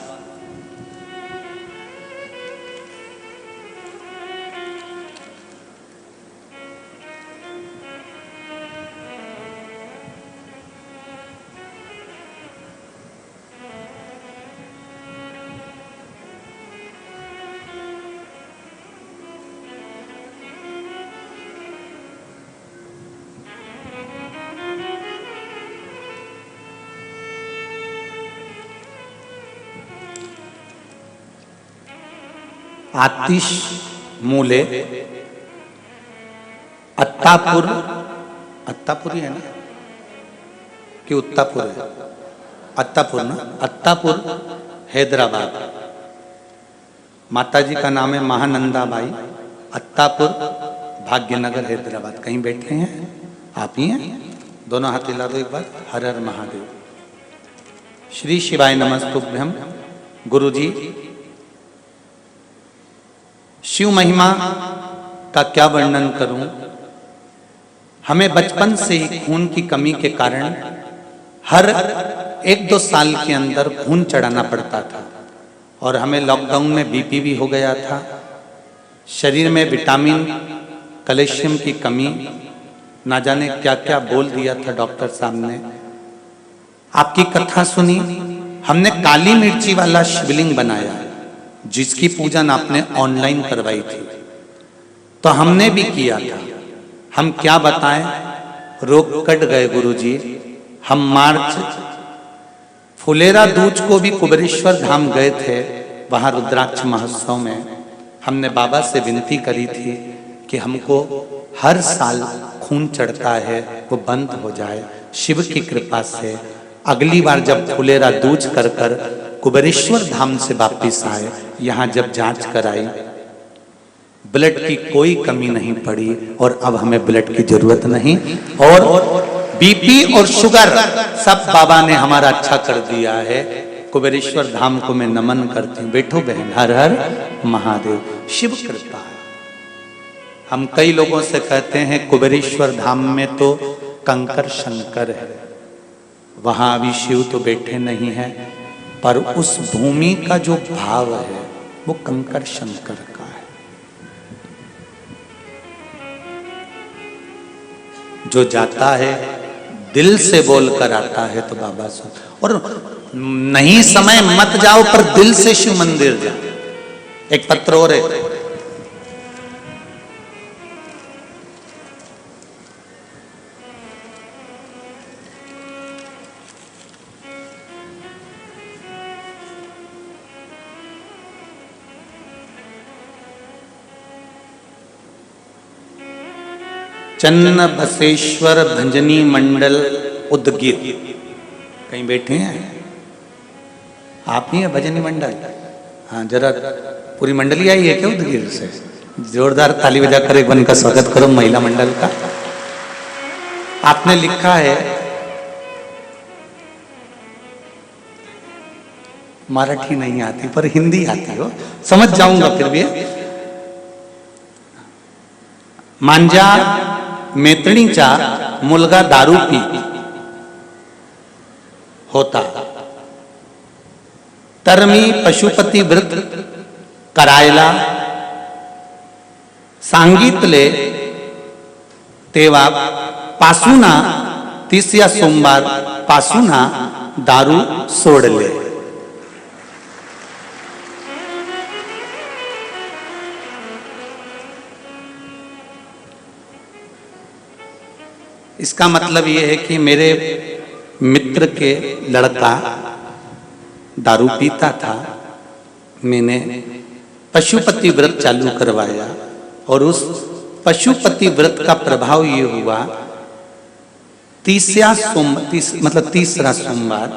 आतिश मूले अत्तापुर, अत्तापुर ही है ना कि उत्तापुर है? अत्तापुर ना, अत्तापुर हैदराबाद। माताजी का नाम है महानंदाबाई, अत्तापुर भाग्यनगर हैदराबाद। कहीं बैठे हैं आप ही हैं? दोनों हाथ हिला दो एक बार। हर हर महादेव। श्री शिवाय नमस्तुभ्यम। गुरुजी, शिव महिमा का क्या वर्णन करूं? हमें बचपन से ही खून की कमी के कारण हर 1-2 साल के अंदर खून चढ़ाना पड़ता था और हमें लॉकडाउन में बीपी भी हो गया था। शरीर में विटामिन कैल्शियम की कमी, ना जाने क्या क्या बोल दिया था डॉक्टर साहब ने। आपकी कथा सुनी, हमने काली मिर्ची वाला शिवलिंग बनाया जिसकी पूजन आपने ऑनलाइन करवाई थी, तो हमने भी किया था। हम क्या बताएं, रोग कट गए गुरुजी। हम मार्च फुलेरा दूज को भी कुबेरेश्वर धाम गए थे, वहां रुद्राक्ष महोत्सव में हमने बाबा से विनती करी थी कि हमको हर साल खून चढ़ता है वो बंद हो जाए शिव की कृपा से। अगली बार जब फुलेरा दूज कर कर कुबेरेश्वर धाम से वापिस आए, यहाँ जब जांच कराई, ब्लड की कोई कमी नहीं पड़ी और अब हमें ब्लड की जरूरत नहीं। और बीपी और शुगर सब बाबा ने हमारा अच्छा कर दिया है। कुबेरेश्वर धाम को मैं नमन करती हूँ। बैठो बहन, हर हर महादेव, शिव कृपा है। हम कई लोगों से कहते हैं कुबेरेश्वर धाम में तो कंकर शंकर है, वहां अभी शिव तो बैठे नहीं है, पर उस भूमि का जो भाव है वो कंकर शंकर का है। जो जाता है दिल से बोल कर आता है तो बाबा सुन। और नहीं समय मत जाओ पर दिल से शिव मंदिर जाओ। एक पत्र और है, चन्न बसेश्वर भंजनी मंडल उदगिर। कहीं बैठे हैं आप ही है भजनी मंडल? हाँ, जरा पूरी मंडली आई है क्या उदगिर से? जोरदार ताली बजाकर एक बन का स्वागत करो महिला मंडल का। आपने लिखा है, मराठी नहीं आती पर हिंदी आती हो, समझ जाऊंगा फिर भी। मांजा मैत्रिणीचा मुलगा दारू पी होता, तर मी पशुपती व्रत करायला सांगितले तेव्हा पासूना 30 सोमवार पासूना दारू सोडले। इसका मतलब ये है कि मेरे मित्र के लड़का दारू पीता था, मैंने पशुपति व्रत चालू करवाया और उस पशुपति व्रत का प्रभाव ये हुआ, तीसरा सोमवार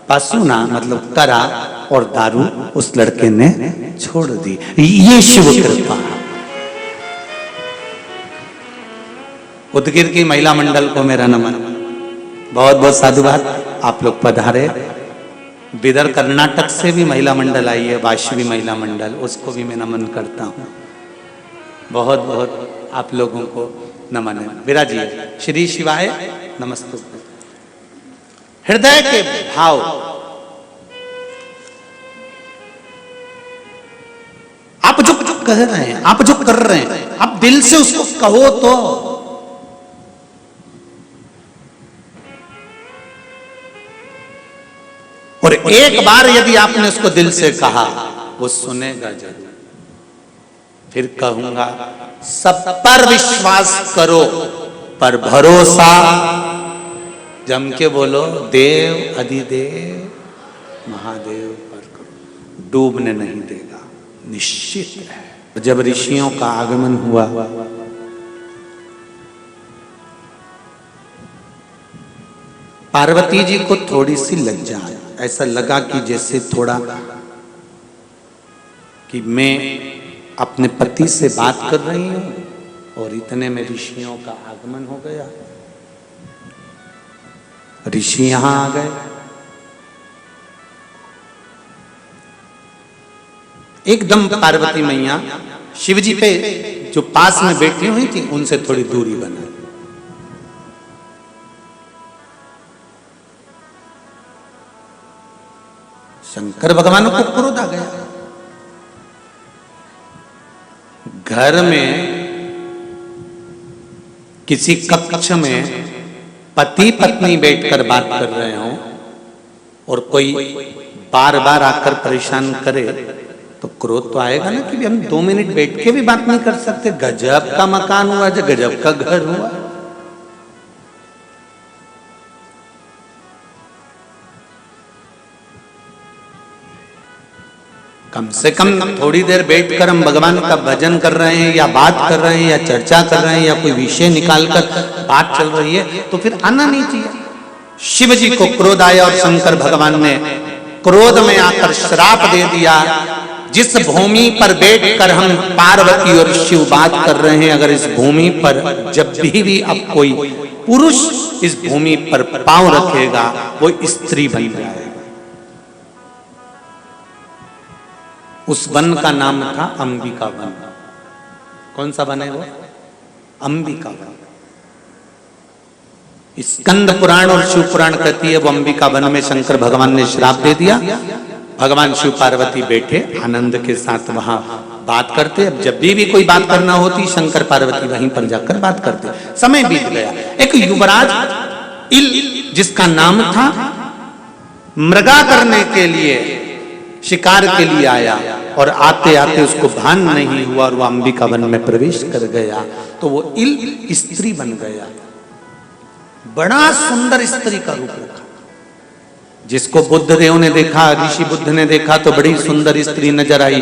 पासूना मतलब करा और दारू उस लड़के ने छोड़ दी। ये शिव कृपा। उदगिर की महिला मंडल को मेरा नमन, बहुत बहुत साधुवाद। आप लोग पधारे। बिदर कर्नाटक से भी महिला मंडल आई है, वाशवी महिला मंडल, उसको भी मैं नमन करता हूँ। बहुत बहुत आप लोगों को नमन है। विराजिए। श्री शिवाय नमस्तु। हृदय के भाव, आप जो कह रहे हैं, आप जो कर रहे हैं, आप दिल से उसको कहो तो। और एक बार यदि आपने उसको दिल से कहा, वो सुनेगा जरूर। फिर कहूंगा, सब पर विश्वास करो पर भरोसा जम के बोलो देव अधिदेव महादेव पर करो, डूबने नहीं देगा, निश्चित है। जब ऋषियों का आगमन हुआ, पार्वती जी को थोड़ी सी लज्जा आई, ऐसा लगा कि जैसे थोड़ा कि मैं अपने पति से बात कर रही हूं और इतने में ऋषियों का आगमन हो गया। ऋषि यहां आ गए। एकदम पार्वती मैया शिव जी पे जो पास में बैठी हुई थी उनसे थोड़ी दूरी बनाई। शंकर भगवान को क्रोध आ गया। घर में किसी कक्ष में पति पत्नी बैठकर बात कर रहे हो और कोई बार बार आकर परेशान करे तो क्रोध तो आएगा ना कि हम 2 मिनट बैठ के भी बात नहीं कर सकते। गजब का मकान हुआ, जो गजब का घर हुआ। कम से कम थोड़ी देर बैठकर हम भगवान का भजन कर रहे हैं या बात कर रहे हैं या चर्चा कर रहे हैं या कोई विषय निकालकर बात चल रही है तो फिर आना नहीं चाहिए। शिव जी को क्रोध आया और शंकर भगवान ने क्रोध में आकर श्राप दे दिया। जिस भूमि पर बैठकर हम पार्वती और शिव बात कर रहे हैं, अगर इस भूमि पर जब भी अब कोई पुरुष इस भूमि पर पांव रखेगा वो स्त्री बन जाएगा। उस वन का नाम था अंबिका वन। कौन सा वन है वो? अंबिका वन। स्कंद पुराण और शिव पुराण कहती है वो अंबिका वन में शंकर भगवान ने श्राप दे दिया। भगवान शिव पार्वती बैठे आनंद के साथ वहां बात करते। अब जब भी कोई बात करना होती शंकर पार्वती वहीं पर जाकर बात करते। समय बीत गया। एक युवराज इल जिसका नाम था मृगा करने के लिए, शिकार के लिए आया और आते आते उसको भान नहीं हुआ और वो अंबिका वन में प्रवेश कर गया तो वो इल स्त्री बन गया। बड़ा सुंदर स्त्री का रूप रखा। जिसको बुद्ध देव ने देखा, ऋषि बुद्ध ने देखा तो बड़ी सुंदर स्त्री नजर आई।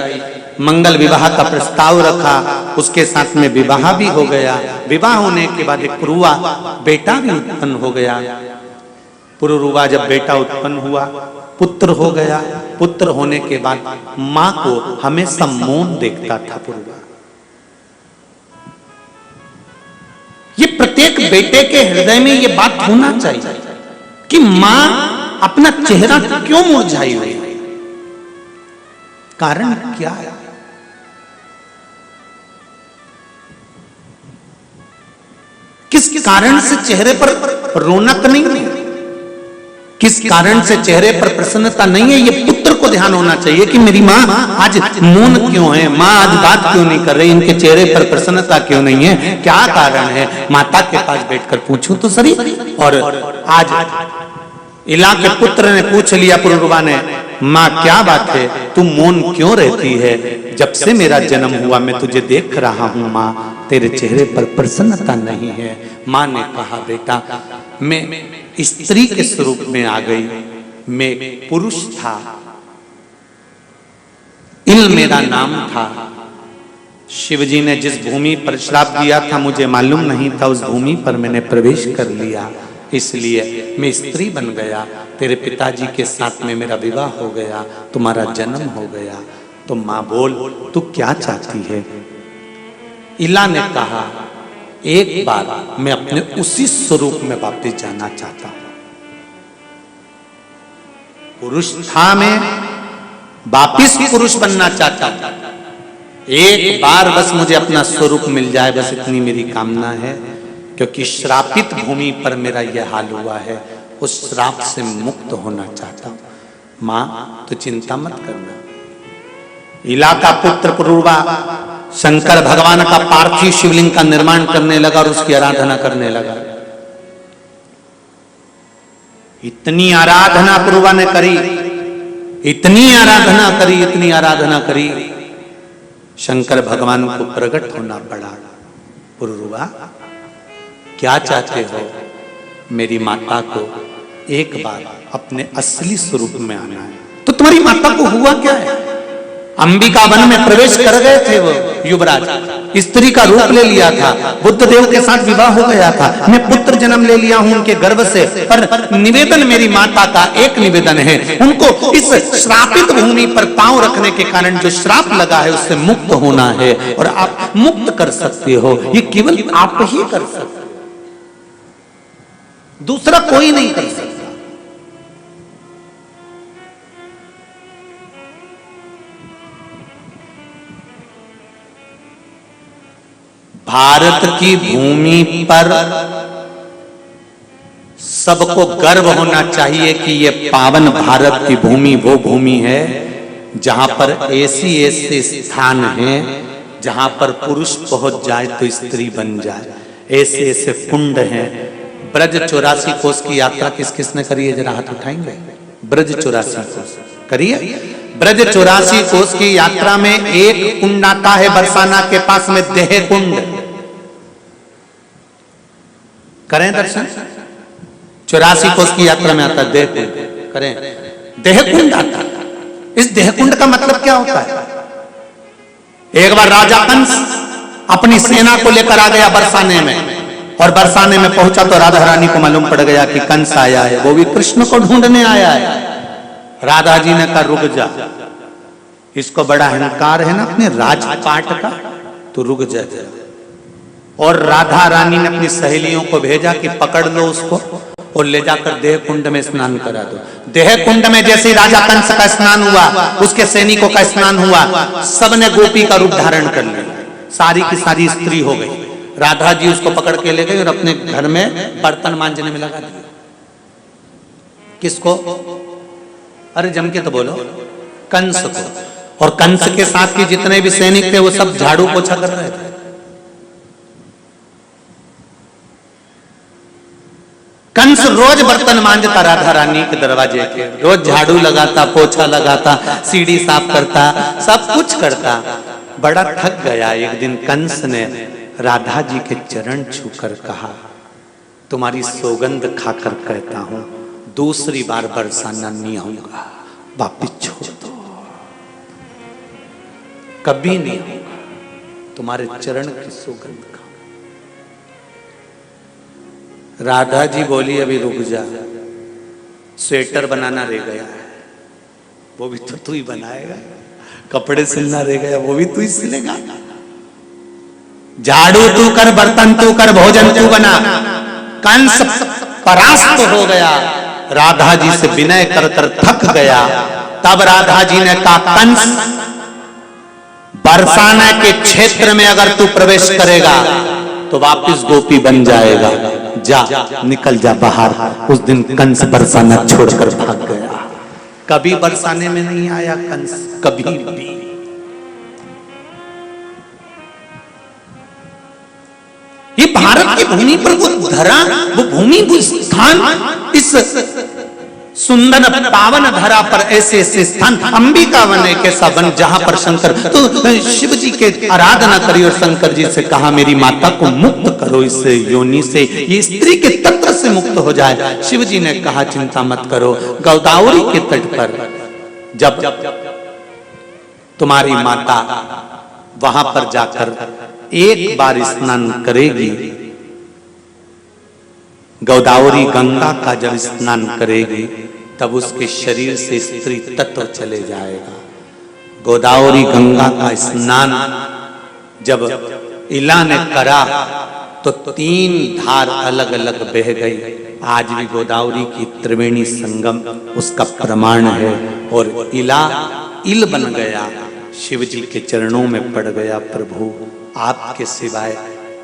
मंगल विवाह का प्रस्ताव रखा, उसके साथ में विवाह भी हो गया। विवाह होने के बाद एक पुरुवा बेटा भी उत्पन्न हो गया। पुरुवा जब बेटा उत्पन्न हुआ, पुत्र हो गया। पुत्र होने के बाद मां को हमेशा मौन देखता था पुरुवा। ये प्रत्येक बेटे के हृदय में ये बात होना चाहिए कि मां अपना चेहरा क्यों मुरझाई हुई है, कारण क्या है। किस कारण से चेहरे पर रौनक नहीं है, किस कारण से चेहरे पर प्रसन्नता नहीं है, ये पुत्र को ध्यान होना चाहिए कि मेरी माँ आज मौन क्यों है, माँ आज बात क्यों नहीं कर रही, इनके चेहरे पर प्रसन्नता क्यों नहीं है, क्या कारण है। माता के पास बैठकर पूछूं तो सही। और आज इला के पुत्र ने पूछ लिया पुरुवा ने, माँ क्या बात है, तू मौन क्यों रहती है। जब से मेरा जन्म हुआ मैं तुझे देख रहा हूँ माँ, तेरे चेहरे पर प्रसन्नता नहीं है। माँ ने कहा बेटा मैं स्त्री के स्वरूप में आ गई, मैं पुरुष था, इल मेरा नाम था। शिवजी ने जिस भूमि पर श्राप दिया था मुझे मालूम नहीं था, उस भूमि पर मैंने प्रवेश कर लिया, इसलिए मैं स्त्री बन गया। तेरे पिताजी के साथ में मेरा विवाह हो गया, तुम्हारा जन्म हो गया। तो माँ बोल तू क्या चाहती है। इला ने कहा एक बार मैं अपने उसी स्वरूप में वापस जाना चाहता हूं। पुरुष था मैं, वापिस पुरुष बनना चाहता हूं। एक बार बस मुझे अपना स्वरूप मिल जाए, बस इतनी मेरी कामना है। क्योंकि श्रापित भूमि पर मेरा यह हाल हुआ है, उस श्राप से मुक्त होना चाहता हूं। मां तो चिंता मत करना। इला का पुत्र पुरुवा शंकर भगवान का पार्थिव शिवलिंग का निर्माण करने लगा और उसकी आराधना करने लगा। इतनी आराधना पुरुवा ने करी, इतनी आराधना करी, इतनी आराधना करी, शंकर भगवान को प्रकट होना पड़ा। पुरुवा क्या चाहते हो। मेरी माता को एक बार अपने असली स्वरूप में आना है। तो तुम्हारी माता को हुआ क्या है। अंबिका वन में प्रवेश कर गए थे वो युवराज, स्त्री का रूप ले लिया था, बुद्ध देव के साथ विवाह हो गया था, मैं पुत्र जन्म ले लिया हूं उनके गर्भ से। पर निवेदन मेरी माता का एक निवेदन है, उनको इस श्रापित भूमि पर पांव रखने के कारण जो श्राप लगा है उससे मुक्त होना है। और आप मुक्त कर सकते हो, ये केवल आप ही कर सकते हो, दूसरा कोई नहीं कर सकता। भारत की भूमि पर सबको गर्व होना चाहिए कि ये पावन भारत की भूमि वो भूमि है जहां पर ऐसे स्थान हैं जहां पर पुरुष पहुंच जाए तो स्त्री बन जाए, ऐसे ऐसे कुंड हैं। ब्रज 84 कोस की यात्रा किस किसने करी है, जरा हाथ उठाएंगे। ब्रज 84 कोस करिए। ब्रज 84 कोस की यात्रा में एक कुंड आता है बरसाना के पास में, देह कुंड। करें दर्शन, 84 कोस की यात्रा में आता है देह कुंड, करें। देह कुंड आता है। इस देह कुंड का मतलब क्या होता है? एक बार राजा कंस अपनी सेना को लेकर आ गया बरसाने में, और बरसाने में पहुंचा तो राधा रानी को मालूम पड़ गया कि कंस आया है, वो भी कृष्ण को ढूंढने आया है। राधा जी ने कहा रुक जा, इसको बड़ा अहंकार है ना अपने राजपाट का, तो रुक जा। और राधा रानी ने अपनी सहेलियों को भेजा कि पकड़ लो उसको और ले जाकर देह कुंड में स्नान करा दो। देह कुंड में जैसे ही राजा कंस का स्नान हुआ, उसके सैनिकों का स्नान हुआ, सबने गोपी का रूप धारण कर लिया, सारी की सारी स्त्री हो गई। राधा जी उसको पकड़ के ले गई और अपने घर में बर्तन मांजने में लगा दिया। किसको? अरे जम के तो बोलो, कंस को। और कंस के साथ के जितने भी सैनिक थे वो सब झाड़ू पोछा कर रहे थे। कंस रोज बर्तन मांजता राधा रानी के दरवाजे के, रोज झाड़ू लगाता, पोछा लगाता, सीढ़ी साफ करता, सब कुछ करता। बड़ा थक गया। एक दिन कंस ने राधा जी के चरण छूकर कहा, तुम्हारी सौगंध खाकर कहता हूं दूसरी बार बरसाना नहीं आऊंगा, वापिस छोड़ दो, कभी नहीं आऊंगा, तुम्हारे चरण की सौगंध खा। राधा जी बोली अभी रुक जा, स्वेटर बनाना रह गया है, वो भी तो तू ही बनाएगा। कपड़े सिलना रह गया, वो भी तू ही सिलेगा। झाड़ू तू कर, बर्तन तू कर, भोजन तू बना। कंस परास्त हो गया, राधा जी से विनय कर कर थक गया। तब राधा जी ने कहा, कंस बरसाना के क्षेत्र में अगर तू प्रवेश करेगा तो वापिस गोपी बन जाएगा, जा निकल जा बाहर। उस दिन कंस बरसाना छोड़कर भाग गया। कभी बरसाने में नहीं आया कंस, कभी भी। ये भारत की भूमि पर वो धरा, वो भूमि, वो स्थान, इस सुंदर पावन धरा पर ऐसे ऐसे स्थान। अंबिका वन एक ऐसा वन जहां पर शंकर, तो शिव जी के आराधना करी और शंकर जी से कहा मेरी माता को मुक्त करो इस योनि से, ये स्त्री के तंत्र से मुक्त हो जाए। शिव जी ने कहा चिंता मत करो, गोदावरी के तट पर जब तुम्हारी माता वहां पर जाकर एक बार स्नान करेगी, गोदावरी गंगा का जब स्नान करेगी तब उसके शरीर से स्त्री तत्व चले जाएगा। गोदावरी गंगा का स्नान जब इला ने करा तो 3 धार अलग अलग बह गई। आज भी गोदावरी की त्रिवेणी संगम उसका प्रमाण है। और इला इल बन गया, शिव जी के चरणों में पड़ गया। प्रभु आपके सिवाय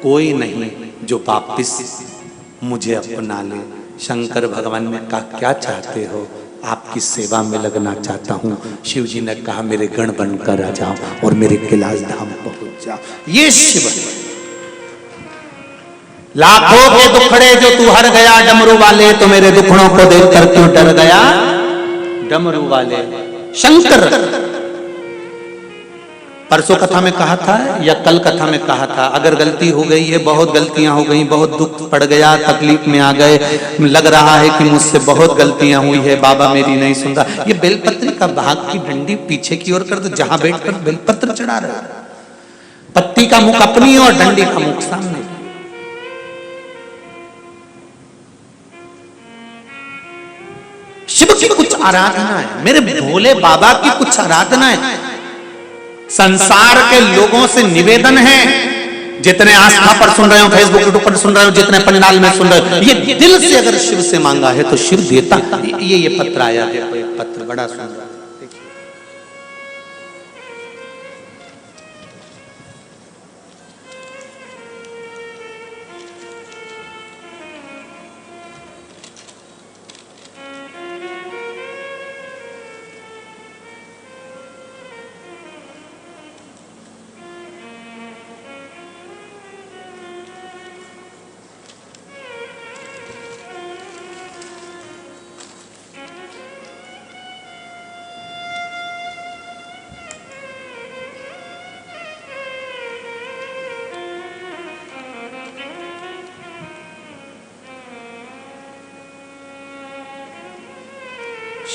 कोई नहीं जो वापिस मुझे अपना ले। शंकर भगवान ने कहा क्या चाहते हो? आपकी सेवा में लगना चाहता हूँ। शिव जी ने कहा मेरे गण बनकर आ जाओ और मेरे कैलाश धाम पहुंच जाओ। ये शिव लाखों के दुखड़े जो तू हर गया डमरू वाले, तो मेरे दुखड़ों को देखकर क्यों डर गया डमरू वाले। शंकर परसों कथा में कहा था या कल कथा में कहा था, अगर गलती हो गई है, बहुत गलतियां हो गई, बहुत दुख पड़ गया, तकलीफ में आ गए, लग रहा है कि मुझसे बहुत गलतियां हुई है, बाबा मेरी नहीं सुन रहा, ये बेलपत्री का भाग की डंडी पीछे की ओर कर दो, जहां बैठकर बेलपत्र चढ़ा रहे, पत्ती का मुख अपनी और डंडी का मुख सामने। शिव की कुछ आराधना है, मेरे भोले बाबा की कुछ आराधना है। संसार के लोगों से निवेदन है, जितने आस्था पर सुन रहे हो, फेसबुक यूट्यूब पर सुन रहे हो, जितने पंडाल में सुन रहे हो, ये दिल से अगर शिव से मांगा है तो शिव देता। ये पत्र आया है, एक पत्र बड़ा सुंदर,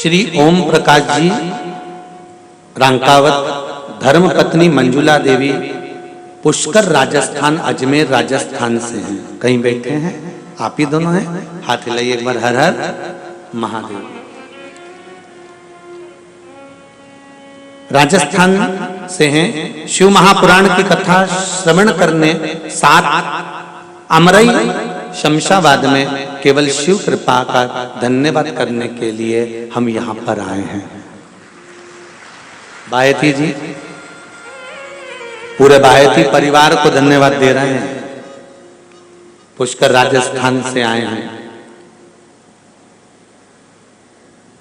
श्री ओम प्रकाश जी रांकावत, धर्म पत्नी मंजुला देवी पुष्कर राजस्थान, अजमेर राजस्थान से हैं। कहीं बैठे हैं? आप ही दोनों हैं? हाथ हिलाइए एक बार, हर हर महादेव। राजस्थान से हैं। शिव महापुराण की कथा श्रवण करने साथ अमरई शमशाबाद में केवल शिव कृपा का धन्यवाद करने के लिए हम यहाँ पर आए हैं। बायती जी पूरे बायती परिवार को धन्यवाद दे रहे हैं। पुष्कर राजस्थान से आए हैं।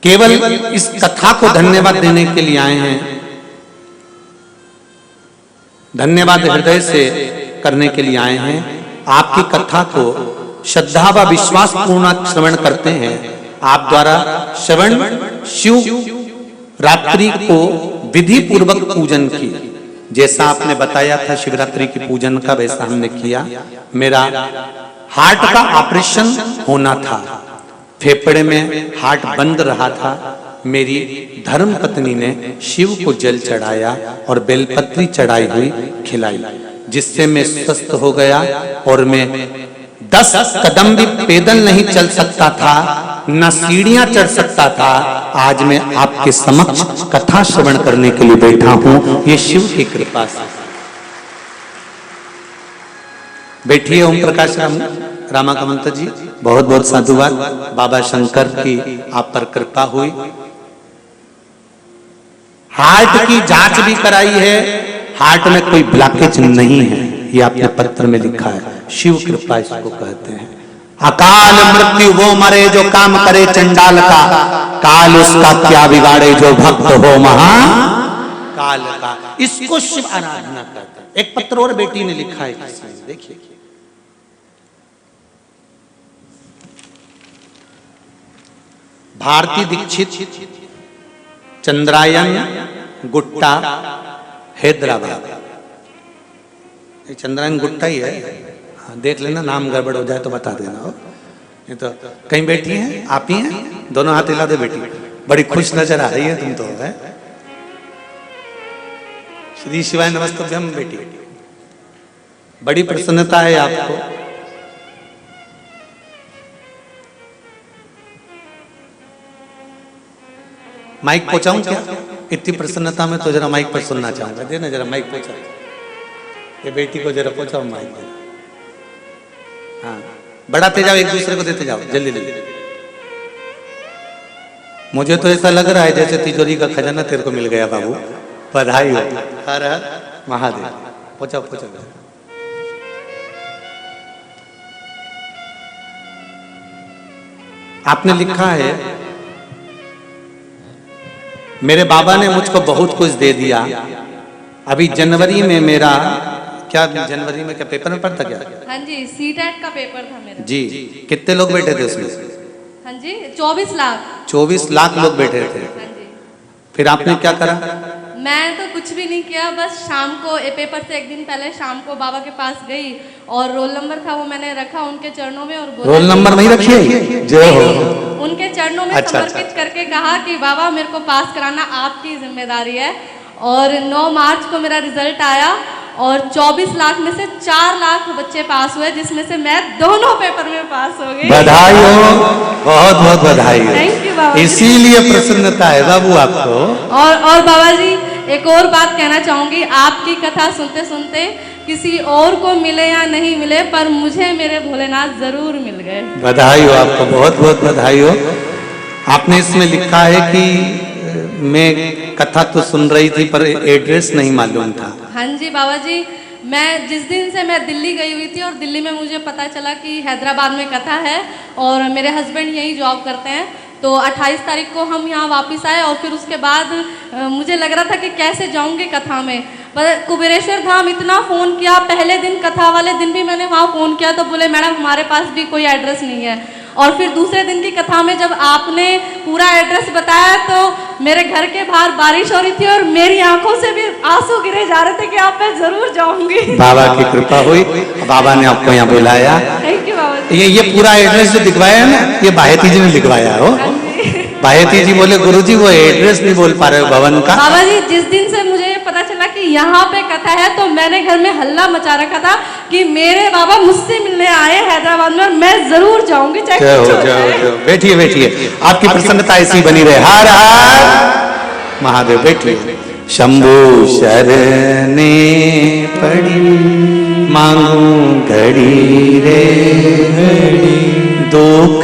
केवल इस कथा को धन्यवाद देने के लिए आए हैं। धन्यवाद हृदय से करने के लिए आए हैं। आपकी कथा को श्रद्धा व विश्वास पूर्ण श्रवण करते हैं। आप द्वारा श्रवण शिव रात्रि को विधि पूर्वक पूजन की, जैसा आपने बताया था शिवरात्रि की पूजन का, वैसा हमने किया। मेरा हार्ट का ऑपरेशन होना था, फेफड़े में हार्ट बंद रहा था। मेरी धर्म पत्नी ने शिव को जल चढ़ाया और बेलपत्री चढ़ाई हुई खिलाई, जिससे मैं स्वस्थ हो गया और मैं 10 कदम भी पैदल नहीं चल सकता था, न सीढ़ियां चढ़ सकता था। आज मैं आपके समक्ष कथा श्रवण करने के लिए बैठा हूं, ये शिव की कृपा से। बैठिए ओम प्रकाश रामाकांत जी, बहुत बहुत साधुवाद। बाबा शंकर की आप पर कृपा हुई। हार्ट की जांच भी कराई है, हार्ट में कोई ब्लॉकेज नहीं है, ये आपने पत्र में लिखा है। शिव कृपा इसको कहते हैं। अकाल मृत्यु वो मरे जो काम करे चंडाल का, काल उसका क्या बिगाड़े जो भक्त हो महा काल का। इसको शिव आराधना कहते हैं। एक पत्र और बेटी ने लिखा है, देखिए। भारती दीक्षित, चंद्रायन गुट्टा, हैदराबाद। चंद्रायन गुट्टा ही है, हाँ, देख लेना, नाम गड़बड़ हो जाए तो बता देना। हो ये तो कहीं बैठी हैं, आप ही हैं? दोनों हाथ हिला दे बेटी, बड़ी खुश नजर आ रही है तुम तो। है श्री शिवाय नमस्तभ्यम बेटी, बड़ी प्रसन्नता है आपको। माइक पहुंचाऊं क्या? इतनी प्रसन्नता में तो जरा माइक पर सुनना चाहूंगा। देना जरा माइक पहुंचा, ये बेटी को जरा पहुंचाओ माइक। हाँ, बढ़ाते जाओ, एक दूसरे को देते जाओ, जल्दी जल्दी। मुझे तो ऐसा लग रहा है जैसे तिजोरी का खजाना तेरे को मिल गया बाबू। बधाई हो। हर हर महादेव। पहुंचाओ पहुंचाओ। आपने लिखा है, मेरे बाबा ने मुझको बहुत कुछ दे दिया। अभी जनवरी में मेरा क्या, जनवरी में क्या पेपर में पढ़ता क्या? हाँ जी, सीटेट का पेपर था मेरा जी। कितने लोग बैठे थे उसमें? हाँ जी, 24 लाख। 24 लाख लोग बैठे थे। हाँ जी। फिर आपने क्या करा? मैं तो कुछ भी नहीं किया, बस शाम को पेपर से एक दिन पहले शाम को बाबा के पास गई और रोल नंबर था वो मैंने रखा उनके चरणों में और बोला, रोल नंबर नहीं रखिए, जय हो। उनके चरणों में समर्पित करके कहा कि बाबा मेरे को पास कराना आपकी जिम्मेदारी है। और 9 मार्च को मेरा रिजल्ट आया और 24 लाख में से 4 लाख बच्चे पास हुए, जिसमें से मैं दोनों पेपर में पास हो गई। बधाई हो, बहुत बहुत बधाई हो। थैंक यू बाबा। इसीलिए प्रसन्नता है बाबू आपको। और बाबा जी एक और बात कहना चाहूंगी, आपकी कथा सुनते सुनते किसी और को मिले या नहीं मिले, पर मुझे मेरे भोलेनाथ जरूर मिल गए। बधाई हो आपको, बहुत बहुत बधाई हो। आपने इसमें लिखा है कि मैं कथा तो सुन रही थी पर एड्रेस नहीं मालूम था। हाँ जी बाबा जी, मैं जिस दिन से मैं दिल्ली गई हुई थी और दिल्ली में मुझे पता चला कि हैदराबाद में कथा है और मेरे हस्बैंड यहीं जॉब करते हैं, तो 28 तारीख को हम यहाँ वापस आए और फिर उसके बाद मुझे लग रहा था कि कैसे जाऊँगी कथा में। पर कुबेरेश्वर धाम इतना फ़ोन किया, पहले दिन कथा वाले दिन भी मैंने वहाँ फ़ोन किया तो बोले मैडम हमारे पास भी कोई एड्रेस नहीं है। और फिर दूसरे दिन की कथा में जब आपने पूरा एड्रेस बताया तो मेरे घर के बाहर बारिश हो रही थी और मेरी आंखों से भी आंसू गिरे जा रहे थे कि आप मैं जरूर जाऊंगी। बाबा की कृपा हुई, बाबा ने आपको यहाँ बुलाया। थैंक यू बाबा। ये पूरा एड्रेस जो दिखवाया है ना, ये बाहेती जी ने लिखवाया हो। भायती जी बोले गुरुजी वो एड्रेस नहीं बोल पा रहे हो भवन का। बाबा जी जिस दिन से मुझे ये पता चला कि यहाँ पे कथा है तो मैंने घर में हल्ला मचा रखा था कि मेरे बाबा मुझसे मिलने आए हैदराबाद में और मैं जरूर जाऊंगी चाहे कुछ हो जाए। बैठिए बैठिए, आपकी प्रसन्नता ऐसी बनी रहे। हर हर महादेव। बैठिए। शंभु शरणे पड़ी मांगू घड़ी रे घड़ी, दुख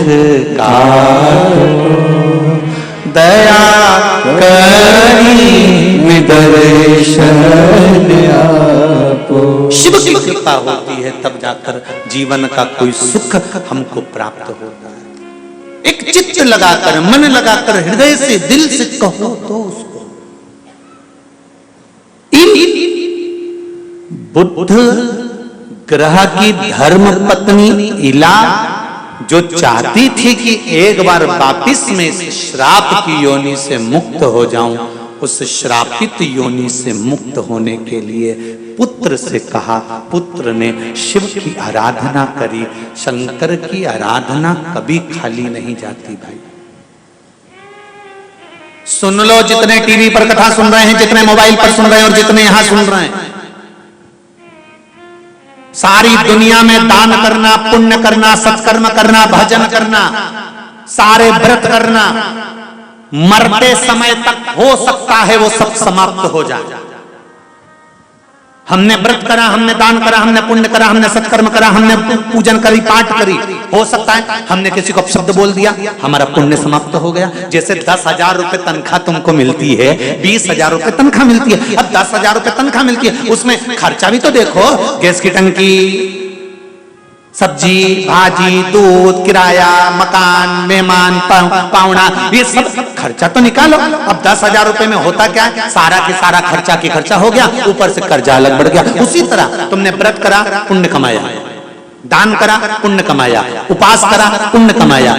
काटो दया करी दर्शन आपो। शिव की कृपा होती है तब जाकर जीवन का कोई सुख हमको प्राप्त होता है। एक चित्त लगाकर, मन लगाकर, हृदय से, दिल से कहो तो उसको। बुद्ध ग्रह की धर्म पत्नी इला जो चाहती थी कि एक बार वापिस में इस श्राप की योनि से मुक्त हो जाऊं, उस श्रापित योनि से मुक्त होने के लिए पुत्र से कहा। पुत्र ने शिव की आराधना करी। शंकर की आराधना कभी खाली नहीं जाती भाई। सुन लो, जितने टीवी पर कथा सुन रहे हैं, जितने मोबाइल पर सुन रहे हैं और जितने यहां सुन रहे हैं, सारी दुनिया में दान करना, पुण्य करना, सत्कर्म करना, भजन करना, सारे व्रत करना, मरते समय तक हो सकता है वो सब समाप्त हो जाए। हमने व्रत करा, हमने दान करा, हमने पुण्य करा, हमने सत्कर्म करा, हमने पूजन करी, पाठ करी, हो सकता है हमने किसी को अपशब्द बोल दिया, हमारा पुण्य समाप्त हो गया। जैसे 10,000 रुपए तनख्वाह तुमको मिलती है, 20,000 रुपए तनख्वाह मिलती है। अब 10,000 रुपए तनख्वाह मिलती है, उसमें खर्चा भी तो देखो, गैस की टंकी, सब्जी भाजी, दूध, किराया, मकान, मेहमान, पावना, ये सब खर्चा तो निकालो। अब 10,000 रुपए में होता क्या है, सारा के सारा खर्चा की खर्चा हो गया, ऊपर से कर्जा अलग बढ़ गया। उसी तरह तुमने व्रत करा, पुण्य कमाया, दान करा, पुण्य कमाया, उपास करा, पुण्य कमाया,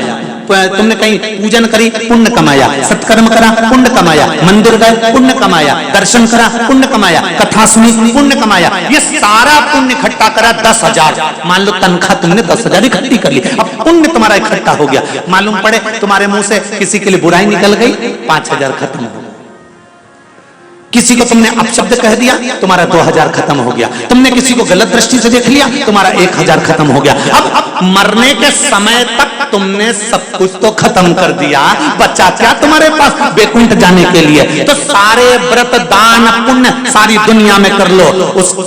तुमने कहीं पूजन करी, पुण्य कमाया, सत्कर्म करा, पुण्य कमाया, मंदिर गए, पुण्य कमाया, दर्शन करा, पुण्य कमाया, कथा सुनी, पुण्य कमाया। ये सारा पुण्य इकट्ठा करा 10,000। मान लो तनख्वाह तुमने 10,000 इकट्ठी कर ली, अब पुण्य तुम्हारा इकट्ठा हो गया। मालूम पड़े तुम्हारे मुंह से किसी के लिए बुराई निकल गई, 5,000 खत्म हो गया। किसी को तुमने अपशब्द कह दिया, तुम्हारा 2,000 खत्म हो गया। तुमने किसी को गलत दृष्टि से देख लिया, तुम्हारा 1,000 खत्म हो गया। अब मरने के समय तक तुमने सब कुछ तो खत्म कर दिया, बचा क्या तुम्हारे पास वैकुंठ जाने के लिए? तो सारे व्रत, दान, पुण्य सारी दुनिया में कर लो, उसको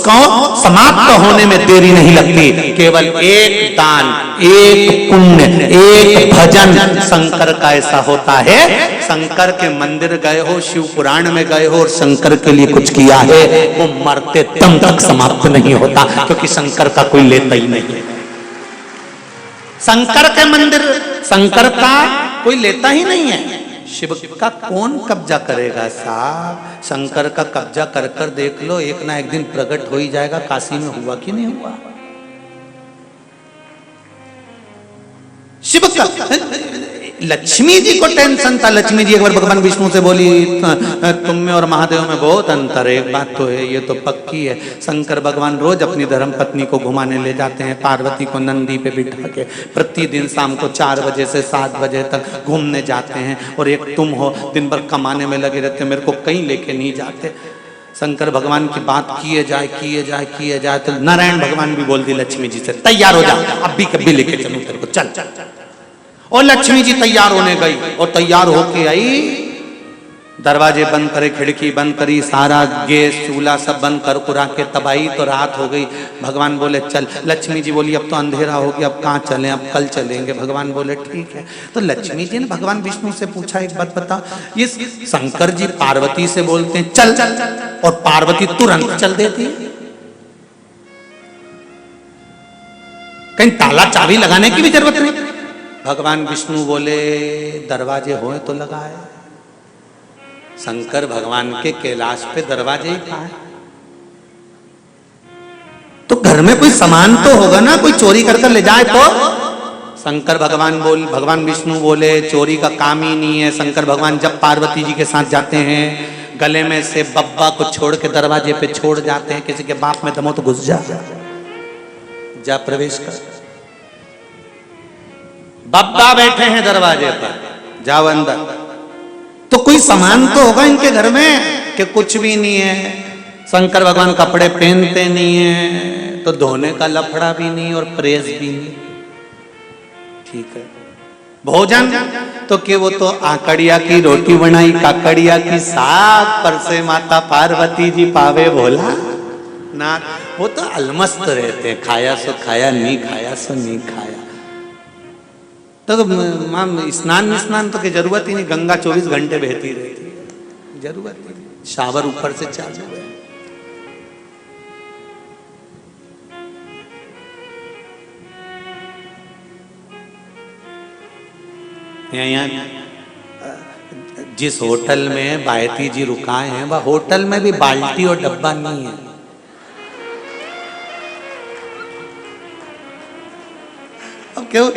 समाप्त होने में देरी नहीं लगती। केवल एक दान, एक पुण्य, एक भजन शंकर का ऐसा होता है। शंकर के मंदिर गए हो, शिव पुराण में गए हो और शंकर के लिए कुछ किया है, वो मरते दम तक समाप्त नहीं होता, क्योंकि शंकर का कोई लेता ही नहीं। शंकर के मंदिर, शंकर का कोई लेता ही नहीं है। शिव का कौन कब्जा करेगा साहब? शंकर का कब्जा कर कर देख लो, एक ना एक दिन प्रकट हो ही जाएगा। काशी में हुआ कि नहीं हुआ? शिव का लक्ष्मी जी को टेंशन था। लक्ष्मी जी एक बार भगवान विष्णु से बोली, तुम में और महादेव में बहुत अंतर है। एक बात तो है, ये तो पक्की है। शंकर भगवान रोज अपनी धर्म पत्नी को घुमाने ले जाते हैं, पार्वती को नंदी पे बिठा के प्रतिदिन शाम को 4 बजे से 7 बजे तक घूमने जाते हैं। और एक तुम हो, दिन भर कमाने में लगे रहते, मेरे को कहीं लेके नहीं जाते। शंकर भगवान की बात किए जाए तो नारायण भगवान भी बोल दी लक्ष्मी जी से, तैयार हो जा, अब भी कभी लेके चलूं तेरे को, चल। और लक्ष्मी जी तैयार होने गई और तैयार होके आई, दरवाजे बंद करे, खिड़की बंद करी, सारा गैस चूल्हा सब बंद कर कुरा के तब आई तो रात हो गई। भगवान बोले चल। लक्ष्मी जी बोली अब तो अंधेरा हो गया, अब कहाँ चलें, अब कल चलेंगे। भगवान बोले ठीक है। तो लक्ष्मी जी ने भगवान विष्णु से पूछा, एक बात बता, ये शंकर जी पार्वती से बोलते हैं चल, और पार्वती तुरंत चल देती है, कहीं ताला चाबी लगाने की भी जरूरत नहीं। भगवान विष्णु बोले दरवाजे होए तो लगाए। शंकर भगवान के कैलाश पे दरवाजे ही कहाँ है? तो घर में कोई सामान तो होगा ना, कोई चोरी कर ले जाए तो? शंकर भगवान विष्णु बोले चोरी का काम ही नहीं है। शंकर भगवान जब पार्वती जी के साथ जाते हैं, गले में से बब्बा को छोड़ के दरवाजे पे छोड़ जाते हैं, किसी के बाप में दमो तो घुस जा प्रवेश कर। बब्बा बैठे हैं दरवाजे पर, जाओ अंदर। तो कोई सामान तो होगा इनके घर में कि कुछ भी नहीं है। शंकर भगवान कपड़े पहनते नहीं है, तो धोने का लफड़ा भी नहीं और प्रेस भी नहीं। ठीक है। भोजन तो कि वो तो आकड़िया की रोटी बनाई, काकड़िया की साग, पर से माता पार्वती जी पावे भोला ना। वो तो अलमस्त रहते हैं, खाया सो खाया, नहीं खाया सो नहीं खाया। तो स्नान तो की जरूरत ही नहीं, गंगा 24 घंटे बहती रहती है, जरूरत ही नहीं, शावर ऊपर से चालू है। यहाँ जिस होटल में बायती जी रुकाए हैं, वह होटल में भी बाल्टी और डब्बा नहीं है। अब क्यों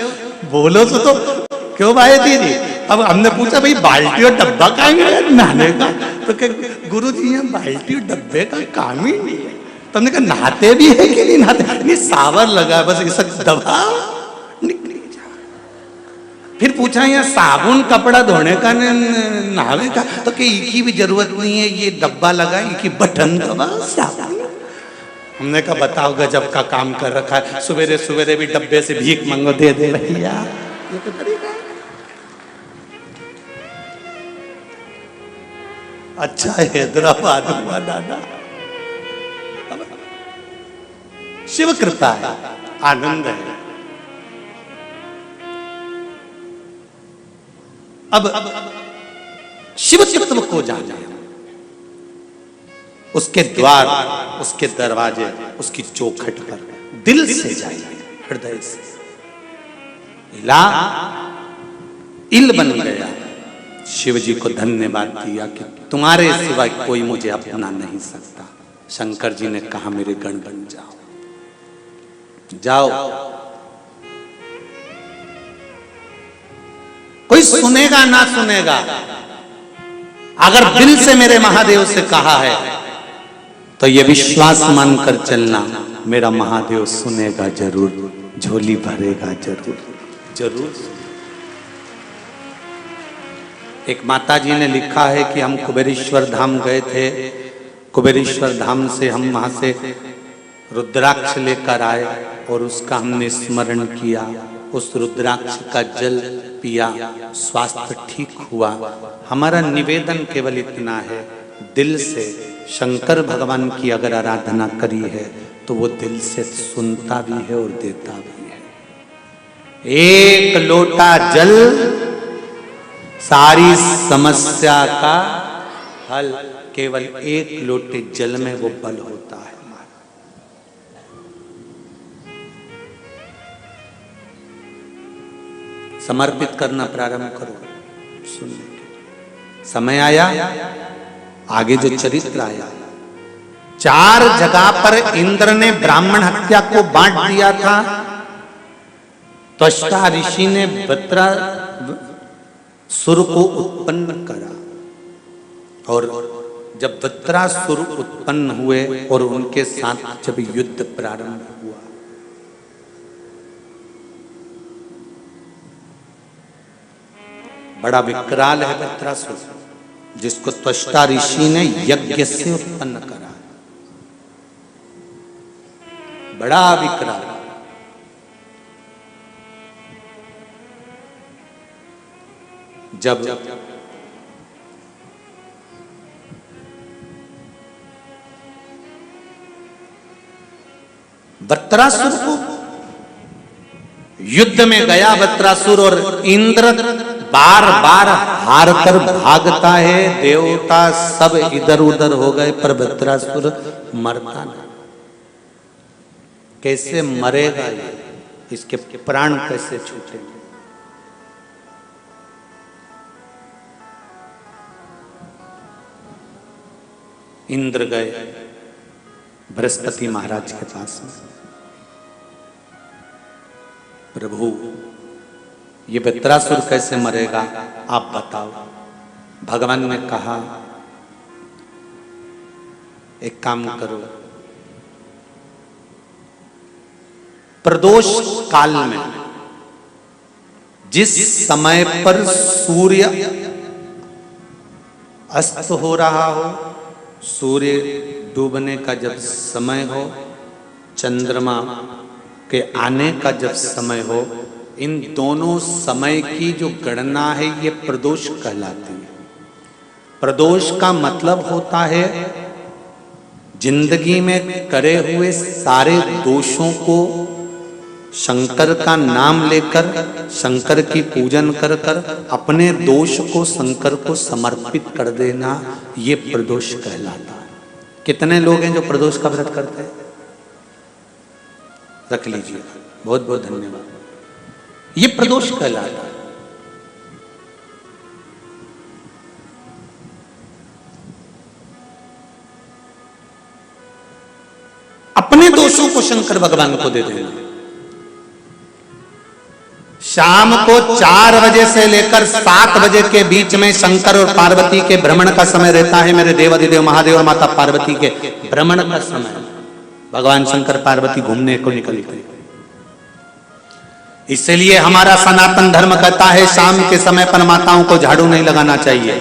बोलो तो क्यों बायती जी? अब हमने पूछा भाई बाल्टी और डब्बा कहाँ है नहाने का? तो गुरु जी यहाँ बाल्टी और डब्बे का काम ही नहीं है। तो हमने कहा नहाते भी है कि नहीं नहाते? नहीं, सावर लगा बस इस दबा निकली जा। फिर पूछा यहाँ साबुन कपड़ा धोने का नहावे का? तो कि की भी जरूरत नहीं है, ये डब्बा लगा, की बटन दबा साबुन। हमने कहा बताओ गजब का काम कर रखा है, सवेरे सवेरे भी डब्बे से भीख मांगो, दे दे भैया। ये तो तरीका है। अच्छा हैदराबाद हुआ दादा, शिव कृपा है, आनंद है। अब शिव तत्व को जाने, उसके द्वार, उसके दरवाजे, उसकी चौखट पर दिल से जाइए, हृदय से। इला इल बन गया, शिव जी को धन्यवाद दिया कि तुम्हारे सिवा कोई मुझे अपना नहीं सकता। शंकर जी ने कहा मेरे गण बन जाओ, जाओ। कोई सुनेगा ना सुनेगा, अगर दिल से मेरे महादेव से कहा है तो ये विश्वास मानकर चलना, मेरा महादेव सुनेगा जरूर, झोली भरेगा जरूर जरूर। एक माता जी ने लिखा है कि हम कुबेरेश्वर धाम गए थे, कुबेरेश्वर धाम से हम वहां से रुद्राक्ष लेकर आए और उसका हमने स्मरण किया, उस रुद्राक्ष का जल पिया, स्वास्थ्य ठीक हुआ। हमारा निवेदन केवल इतना है, दिल से शंकर भगवान की अगर आराधना करी है तो वो दिल से सुनता भी है और देता भी है। एक लोटा जल सारी समस्या का हल, केवल एक लोटे जल में वो बल होता है। समर्पित करना प्रारंभ करो, सुनने के समय आया। आगे जो चरित्र आया, 4 जगह पर इंद्र ने ब्राह्मण हत्या को बांट दिया था। त्वष्टा ऋषि ने वृत्रासुर को उत्पन्न करा, और जब वृत्रासुर उत्पन्न हुए और उनके साथ जब युद्ध प्रारंभ हुआ, बड़ा विकराल है वृत्रासुर, जिसको त्वष्टा ऋषि ने यज्ञ से उत्पन्न करा, बड़ा विकराल। जब वृत्रासुर को युद्ध में गया वृत्रासुर, और इंद्र बार बार हार कर भागता है, देवता सब इधर उधर हो गए, पर वृत्रासुर मरता नहीं। कैसे मरेगा ये, इसके प्राण कैसे छूटेंगे? इंद्र गए बृहस्पति महाराज के पास में, प्रभु ये वृत्रासुर कैसे मरेगा, आप बताओ। भगवान ने कहा एक काम करो, प्रदोष काल में जिस समय पर सूर्य अस्त हो रहा हो, सूर्य डूबने का जब समय हो, चंद्रमा के आने का जब समय हो, इन दोनों समय की जो गणना है ये प्रदोष कहलाती है। प्रदोष का मतलब होता है जिंदगी में करे हुए सारे दोषों को शंकर का नाम लेकर, शंकर की पूजन कर कर अपने दोष को शंकर को समर्पित कर देना, ये प्रदोष कहलाता है। कितने लोग हैं जो प्रदोष का व्रत करते हैं? रख लीजिए, बहुत बहुत धन्यवाद। ये प्रदोष कहलाता है। अपने दोषों को शंकर भगवान को दे देना। शाम को 4 बजे से लेकर 7 बजे के बीच में शंकर और पार्वती के भ्रमण का समय रहता है। मेरे देवाधिदेव महादेव और माता पार्वती के भ्रमण का समय, भगवान शंकर पार्वती घूमने को निकलते हैं। इसलिए हमारा सनातन धर्म कहता है शाम के समय पर माताओं को झाड़ू नहीं लगाना चाहिए,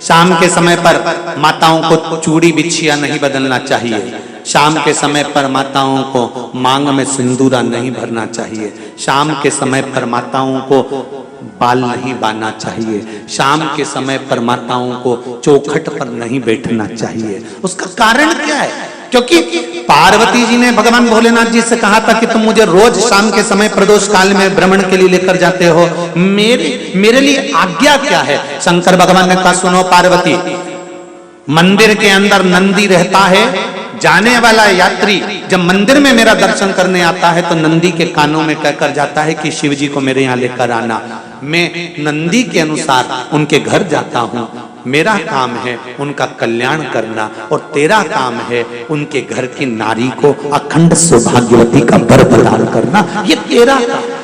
शाम के समय पर माताओं को चूड़ी बिछिया नहीं बदलना चाहिए, शाम के समय पर माताओं को मांग में सिंदूरा नहीं भरना चाहिए, शाम के समय पर माताओं को बाल नहीं बांधना चाहिए, शाम के समय पर माताओं को चौखट पर नहीं बैठना चाहिए। उसका कारण क्या है? क्योंकि पार्वती जी ने भगवान भोलेनाथ जी से कहा था कि तुम मुझे रोज शाम के समय प्रदोष काल में भ्रमण के लिए लेकर जाते हो, मेरे लिए आज्ञा क्या है? शंकर भगवान ने कहा सुनो पार्वती, मंदिर के अंदर नंदी रहता है, जाने वाला यात्री जब मंदिर में मेरा दर्शन करने आता है तो नंदी के कानों में कहकर जाता है कि शिव जी को मेरे यहाँ लेकर आना। मैं नंदी के अनुसार उनके घर जाता हूँ। मेरा काम है उनका कल्याण करना और तेरा काम है उनके घर की नारी को अखंड सौभाग्यवती का वर प्रदान करना, ये तेरा काम।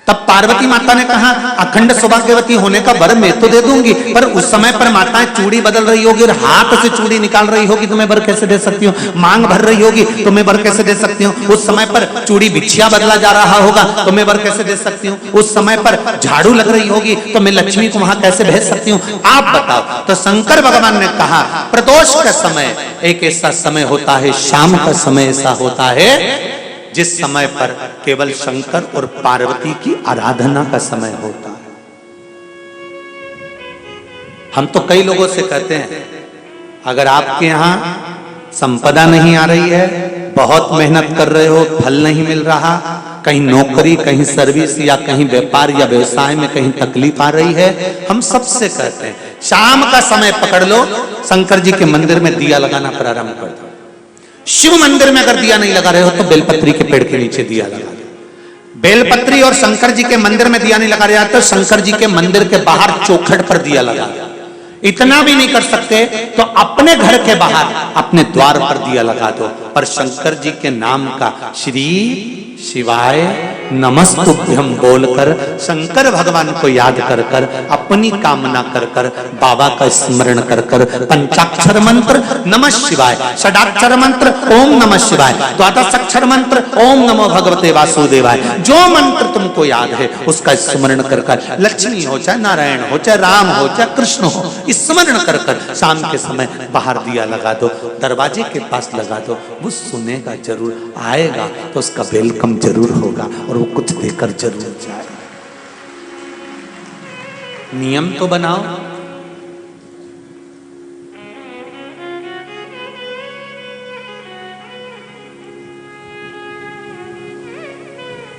तब पार्वती माता ने कहा अखंड सौभाग्यवती होने का वर मैं तो दे दूंगी, पर उस समय पर माताएं चूड़ी बदल रही होगी और हाथ से चूड़ी निकाल रही होगी तो मैं वर कैसे दे सकती हूँ? मांग भर रही होगी तो मैं वर कैसे दे सकती हूँ? उस समय पर चूड़ी बिछिया बदला जा रहा होगा तो मैं वर कैसे दे सकती हूँ? उस समय पर झाड़ू लग रही होगी तो मैं लक्ष्मी को वहां कैसे भेज सकती हूँ? आप बताओ। तो शंकर भगवान ने कहा प्रदोष का समय एक ऐसा समय होता है, शाम का समय ऐसा होता है जिस समय पर केवल शंकर और पार्वती की आराधना का समय होता है। हम तो कई लोगों से कहते हैं अगर आपके यहां संपदा नहीं आ रही है, बहुत मेहनत कर रहे हो, फल नहीं मिल रहा, कहीं नौकरी, कहीं सर्विस या कहीं व्यापार या व्यवसाय में कहीं तकलीफ आ रही है, हम सबसे कहते हैं शाम का समय पकड़ लो, शंकर जी के मंदिर में दिया लगाना प्रारंभ कर दो। शिव मंदिर में अगर दिया नहीं लगा रहे हो तो बेलपत्री के पेड़ के नीचे दिया लगा दो। बेलपत्री और शंकर जी के मंदिर में दिया नहीं लगा रहे तो शंकर जी के मंदिर के बाहर चौखट पर दिया लगा दो। इतना भी नहीं कर सकते तो अपने घर के बाहर अपने द्वार पर दिया लगा दो, पर शंकर जी के नाम का श्री शिवाय नमस्तुभ्यम बोलकर शंकर भगवान को याद कर कर अपनी कामना कर कर बाबा का स्मरण कर कर पंचाक्षर मंत्र नमः शिवाय, षडाक्षर मंत्र ओम नमः शिवाय, द्वादशाक्षर मंत्र ओम नमो भगवते वासुदेवाय, जो मंत्र तुमको याद है उसका स्मरण कर कर लक्ष्मी हो चाहे नारायण हो चाहे राम हो चाहे कृष्ण हो, स्मरण कर कर शाम के समय बाहर दिया लगा दो, दरवाजे के पास लगा दो। वो सुनेगा जरूर, आएगा तो उसका वेलकम जरूर होगा और वो कुछ देकर जरूर जाएगा। नियम तो बनाओ।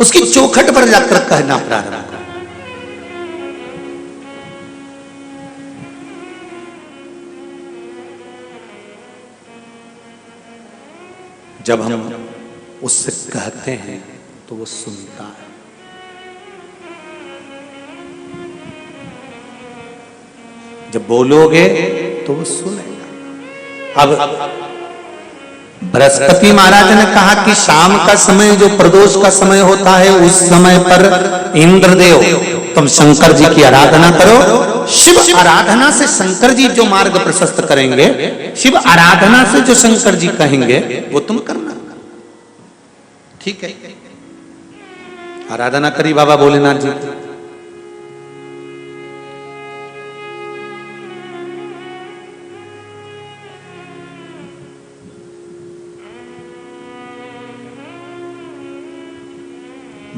उसकी चौखट पर जाकर कहना प्रारंभ करो। जब हम उससे कहते हैं तो वो सुनता है। जब बोलोगे तो वो सुनेगा। अब बृहस्पति महाराज ने कहा कि शाम का समय जो प्रदोष का समय होता है उस समय पर इंद्रदेव तुम शंकर जी की आराधना करो। शिव आराधना से शंकर जी जो मार्ग प्रशस्त करेंगे, शिव आराधना से जो शंकर जी कहेंगे वो तुम करना। ठीक है, आराधना करी बाबा भोलेनाथ जी।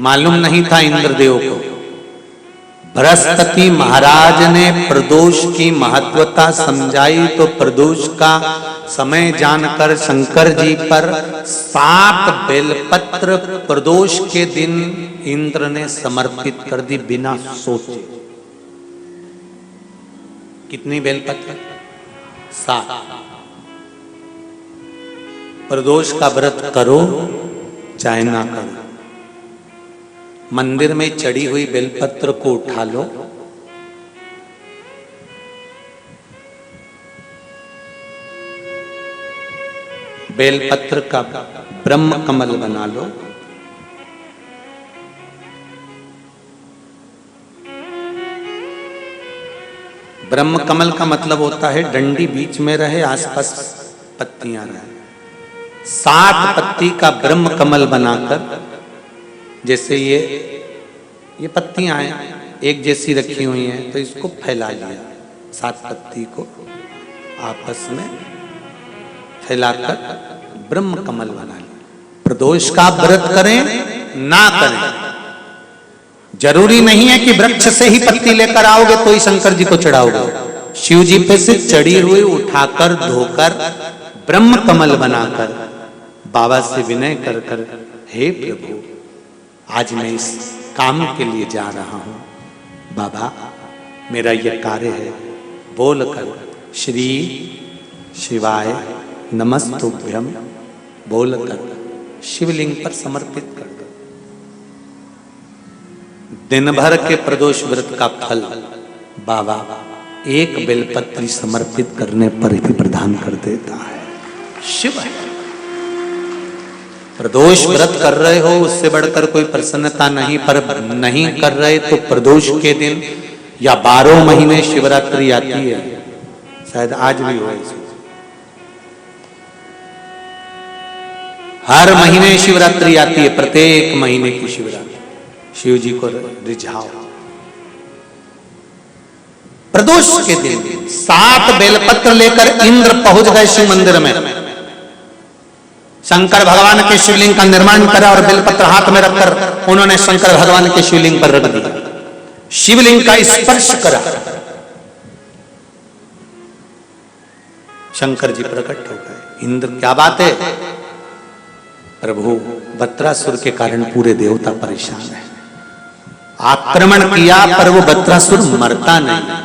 मालूम नहीं था इंद्रदेव को। बृहस्पति महाराज ने प्रदोष की महत्वता समझाई तो प्रदोष का समय जानकर शंकर जी पर 7 बेलपत्र प्रदोष के दिन इंद्र ने समर्पित कर दी बिना सोचे। कितनी बेलपत्र? 7। प्रदोष का व्रत करो चाहे ना करो, मंदिर में चढ़ी हुई बेलपत्र को उठा लो, बेलपत्र का ब्रह्म कमल बना लो, ब्रह्म कमल का मतलब होता है डंडी बीच में रहे, आसपास पत्तियां रहे। 7 पत्ती का ब्रह्म कमल बनाकर, जैसे ये पत्तियां हैं एक जैसी रखी हुई हैं, तो इसको फैला लिया। 7 पत्ती को आपस में फैलाकर ब्रह्म कमल बना लिया। प्रदोष का व्रत करें ना करें, जरूरी नहीं है कि वृक्ष से ही पत्ती लेकर आओगे तो ही शंकर जी को चढ़ाओगे। शिव जी पे से चढ़ी हुई उठाकर धोकर ब्रह्म कमल बनाकर बाबा से विनय कर कर, हे प्रभु आज मैं इस काम के लिए जा रहा हूं, बाबा मेरा यह कार्य है, बोलकर श्री शिवाय नमस्तुभ्यम बोलकर शिवलिंग पर समर्पित कर दो। दिन भर के प्रदोष व्रत का फल बाबा एक बेलपत्री समर्पित करने पर ही प्रदान कर देता है। शिव है। प्रदोष व्रत कर रहे हो उससे बढ़कर कोई प्रसन्नता नहीं, पर नहीं कर रहे तो प्रदोष के दिन या 12 महीने शिवरात्रि आती है, शायद आज भी हो। हर महीने शिवरात्रि आती है, प्रत्येक महीने की शिवरात्रि। शिव जी को रिझाओ। प्रदोष के दिन 7 बेलपत्र लेकर इंद्र पहुंच गए शिव मंदिर में। शंकर भगवान के शिवलिंग का निर्माण करा और बेलपत्र हाथ में रखकर उन्होंने शंकर भगवान के शिवलिंग पर रख दिया। शिवलिंग का स्पर्श करा, शंकर जी प्रकट हो गए। इंद्र क्या बात है? प्रभु बत्रासुर के कारण पूरे देवता परेशान है। आक्रमण किया पर वो बत्रासुर मरता नहीं।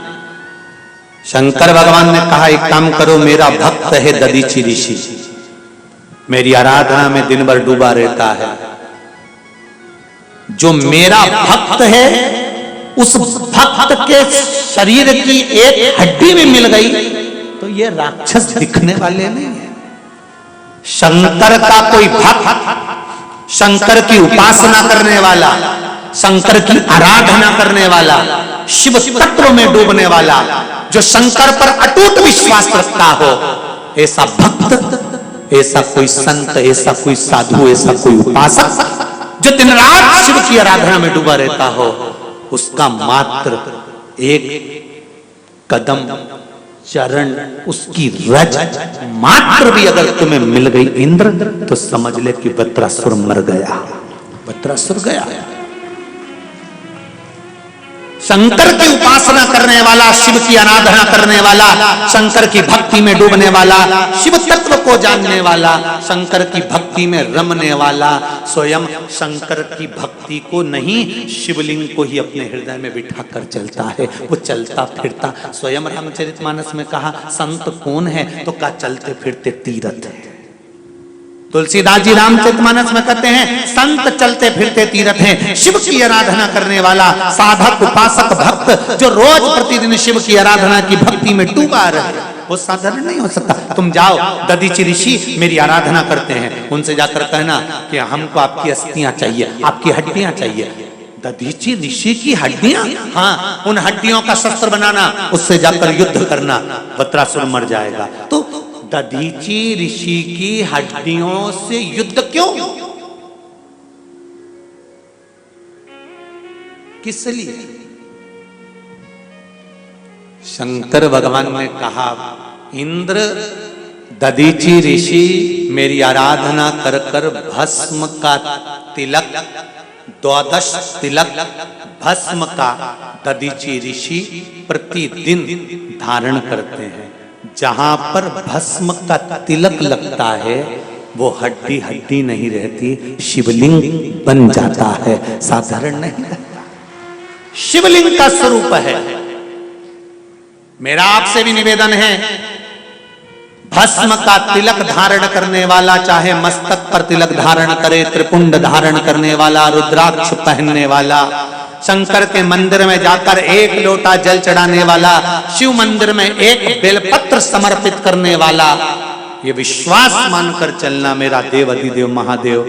शंकर भगवान ने कहा एक काम करो, मेरा भक्त है दधीचि ऋषि, मेरी आराधना में दिन भर डूबा रहता है। जो मेरा भक्त है उस भक्त के शरीर की एक हड्डी में मिल गई तो ये राक्षस दिखने वाले नहीं है। शंकर का कोई भक्त, शंकर की उपासना करने वाला, शंकर की आराधना करने वाला, शिव तत्व में डूबने वाला, जो शंकर पर अटूट विश्वास रखता हो, ऐसा भक्त, ऐसा कोई संत, ऐसा कोई साधु, ऐसा कोई उपासक जो दिन रात शिव की आराधना में डूबा रहता हो, उसका मात्र एक कदम, चरण, उसकी रज मात्र भी अगर तुम्हें मिल गई इंद्र, तो समझ ले कि बत्रासुर मर गया, बत्रासुर गया। शंकर की उपासना करने वाला, शिव की आराधना करने वाला, शंकर की भक्ति में डूबने वाला, शिव तत्व को जानने वाला, शंकर की भक्ति में रमने वाला, स्वयं शंकर की भक्ति को नहीं शिवलिंग को ही अपने हृदय में बिठा कर चलता है। वो चलता फिरता, स्वयं रामचरितमानस में कहा संत कौन है, तो कहा चलते फिरते तीर्थ है। तुलसीदास जी रामचरितमानस में कहते हैं संत चलते फिरते तीर्थ हैं। शिव की आराधना करने वाला साधक, उपासक, भक्त जो रोज प्रतिदिन शिव की आराधना की भक्ति में डूबा रहे, वो साधारण नहीं हो सकता। तुम जाओ, दधीचि ऋषि मेरी आराधना करते हैं, उनसे जाकर कहना कि हमको आपकी अस्थियां चाहिए, आपकी हड्डियां चाहिए। दधीचि ऋषि की हड्डियां? हाँ, उन हड्डियों का शस्त्र बनाना, उससे जाकर युद्ध करना, बत्रासुर मर जाएगा। तो दधीचि ऋषि की हड्डियों से युद्ध क्यों? किस लिए? शंकर भगवान ने कहा इंद्र, दधीचि ऋषि मेरी आराधना कर कर भस्म का तिलक द्वादश तिलक भस्म का दधीचि ऋषि प्रतिदिन धारण करते हैं। जहां पर भस्म का तिलक लगता है वो हड्डी हड्डी नहीं रहती, शिवलिंग बन जाता है, साधारण नहीं रहता, शिवलिंग का स्वरूप है। मेरा आपसे भी निवेदन है, भस्म का तिलक धारण करने वाला, चाहे मस्तक पर तिलक धारण करे, त्रिपुंड धारण करने वाला, रुद्राक्ष पहनने वाला, शंकर के मंदिर में जाकर एक लोटा जल चढ़ाने वाला, शिव मंदिर में एक बेलपत्र समर्पित करने वाला, ये विश्वास मानकर चलना, मेरा देव अधिदेव महादेव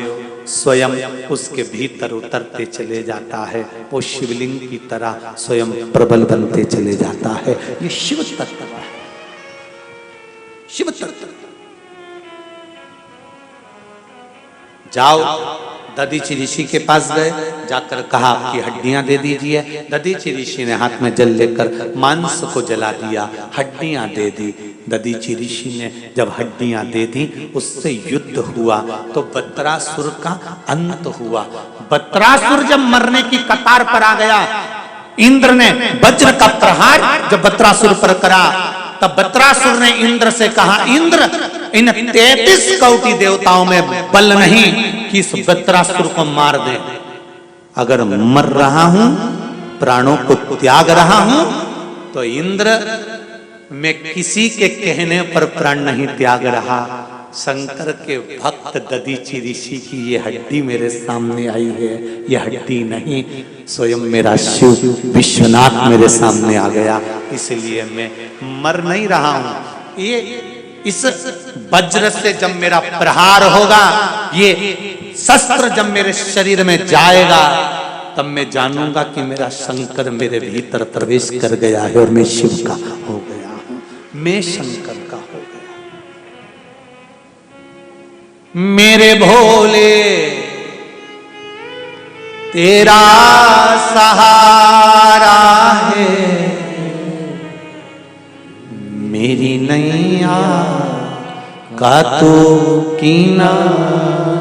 स्वयं उसके भीतर उतरते चले जाता है, वो शिवलिंग की तरह स्वयं प्रबल बनते चले जाता है। ये शिव तत्व है, शिव तत्व। जाओ, दधीचि ऋषि के पास गए, जाकर कहा आपकी हड्डियां दे दीजिए। दधीचि ऋषि ने हाथ में जल लेकर मांस को जला दिया, हड्डियां दे दी। दधीचि ऋषि ने जब हड्डियां दे दी, उससे युद्ध हुआ तो बत्रासुर का अंत हुआ। बत्रासुर जब मरने की कतार पर आ गया, इंद्र ने वज्र का प्रहार जब बत्रासुर पर करा, तब बत्रासुर ने इंद्र से कहा, इंद्र, इन 33 कोटि देवताओं में बल नहीं कि इस बत्रासुर को मार दे। अगर मर रहा हूं, प्राणों को त्याग रहा हूं, तो इंद्र, मैं किसी के कहने पर प्राण नहीं त्याग रहा। शंकर के भक्त दधीचि ऋषि की ये हड्डी मेरे सामने आई है, ये हड्डी नहीं, स्वयं मेरा शिव विश्वनाथ मेरे सामने आ गया, इसलिए मैं मर नहीं रहा हूं। ये इस वज्र से जब मेरा प्रहार होगा, ये शस्त्र जब मेरे शरीर में जाएगा, तब मैं जानूंगा कि मेरा शंकर मेरे भीतर प्रवेश कर गया है और मैं शिव का हो गया हूं, मैं शंकर का हो गया। मेरे भोले तेरा सहारा है, मेरी नैया का तू कीना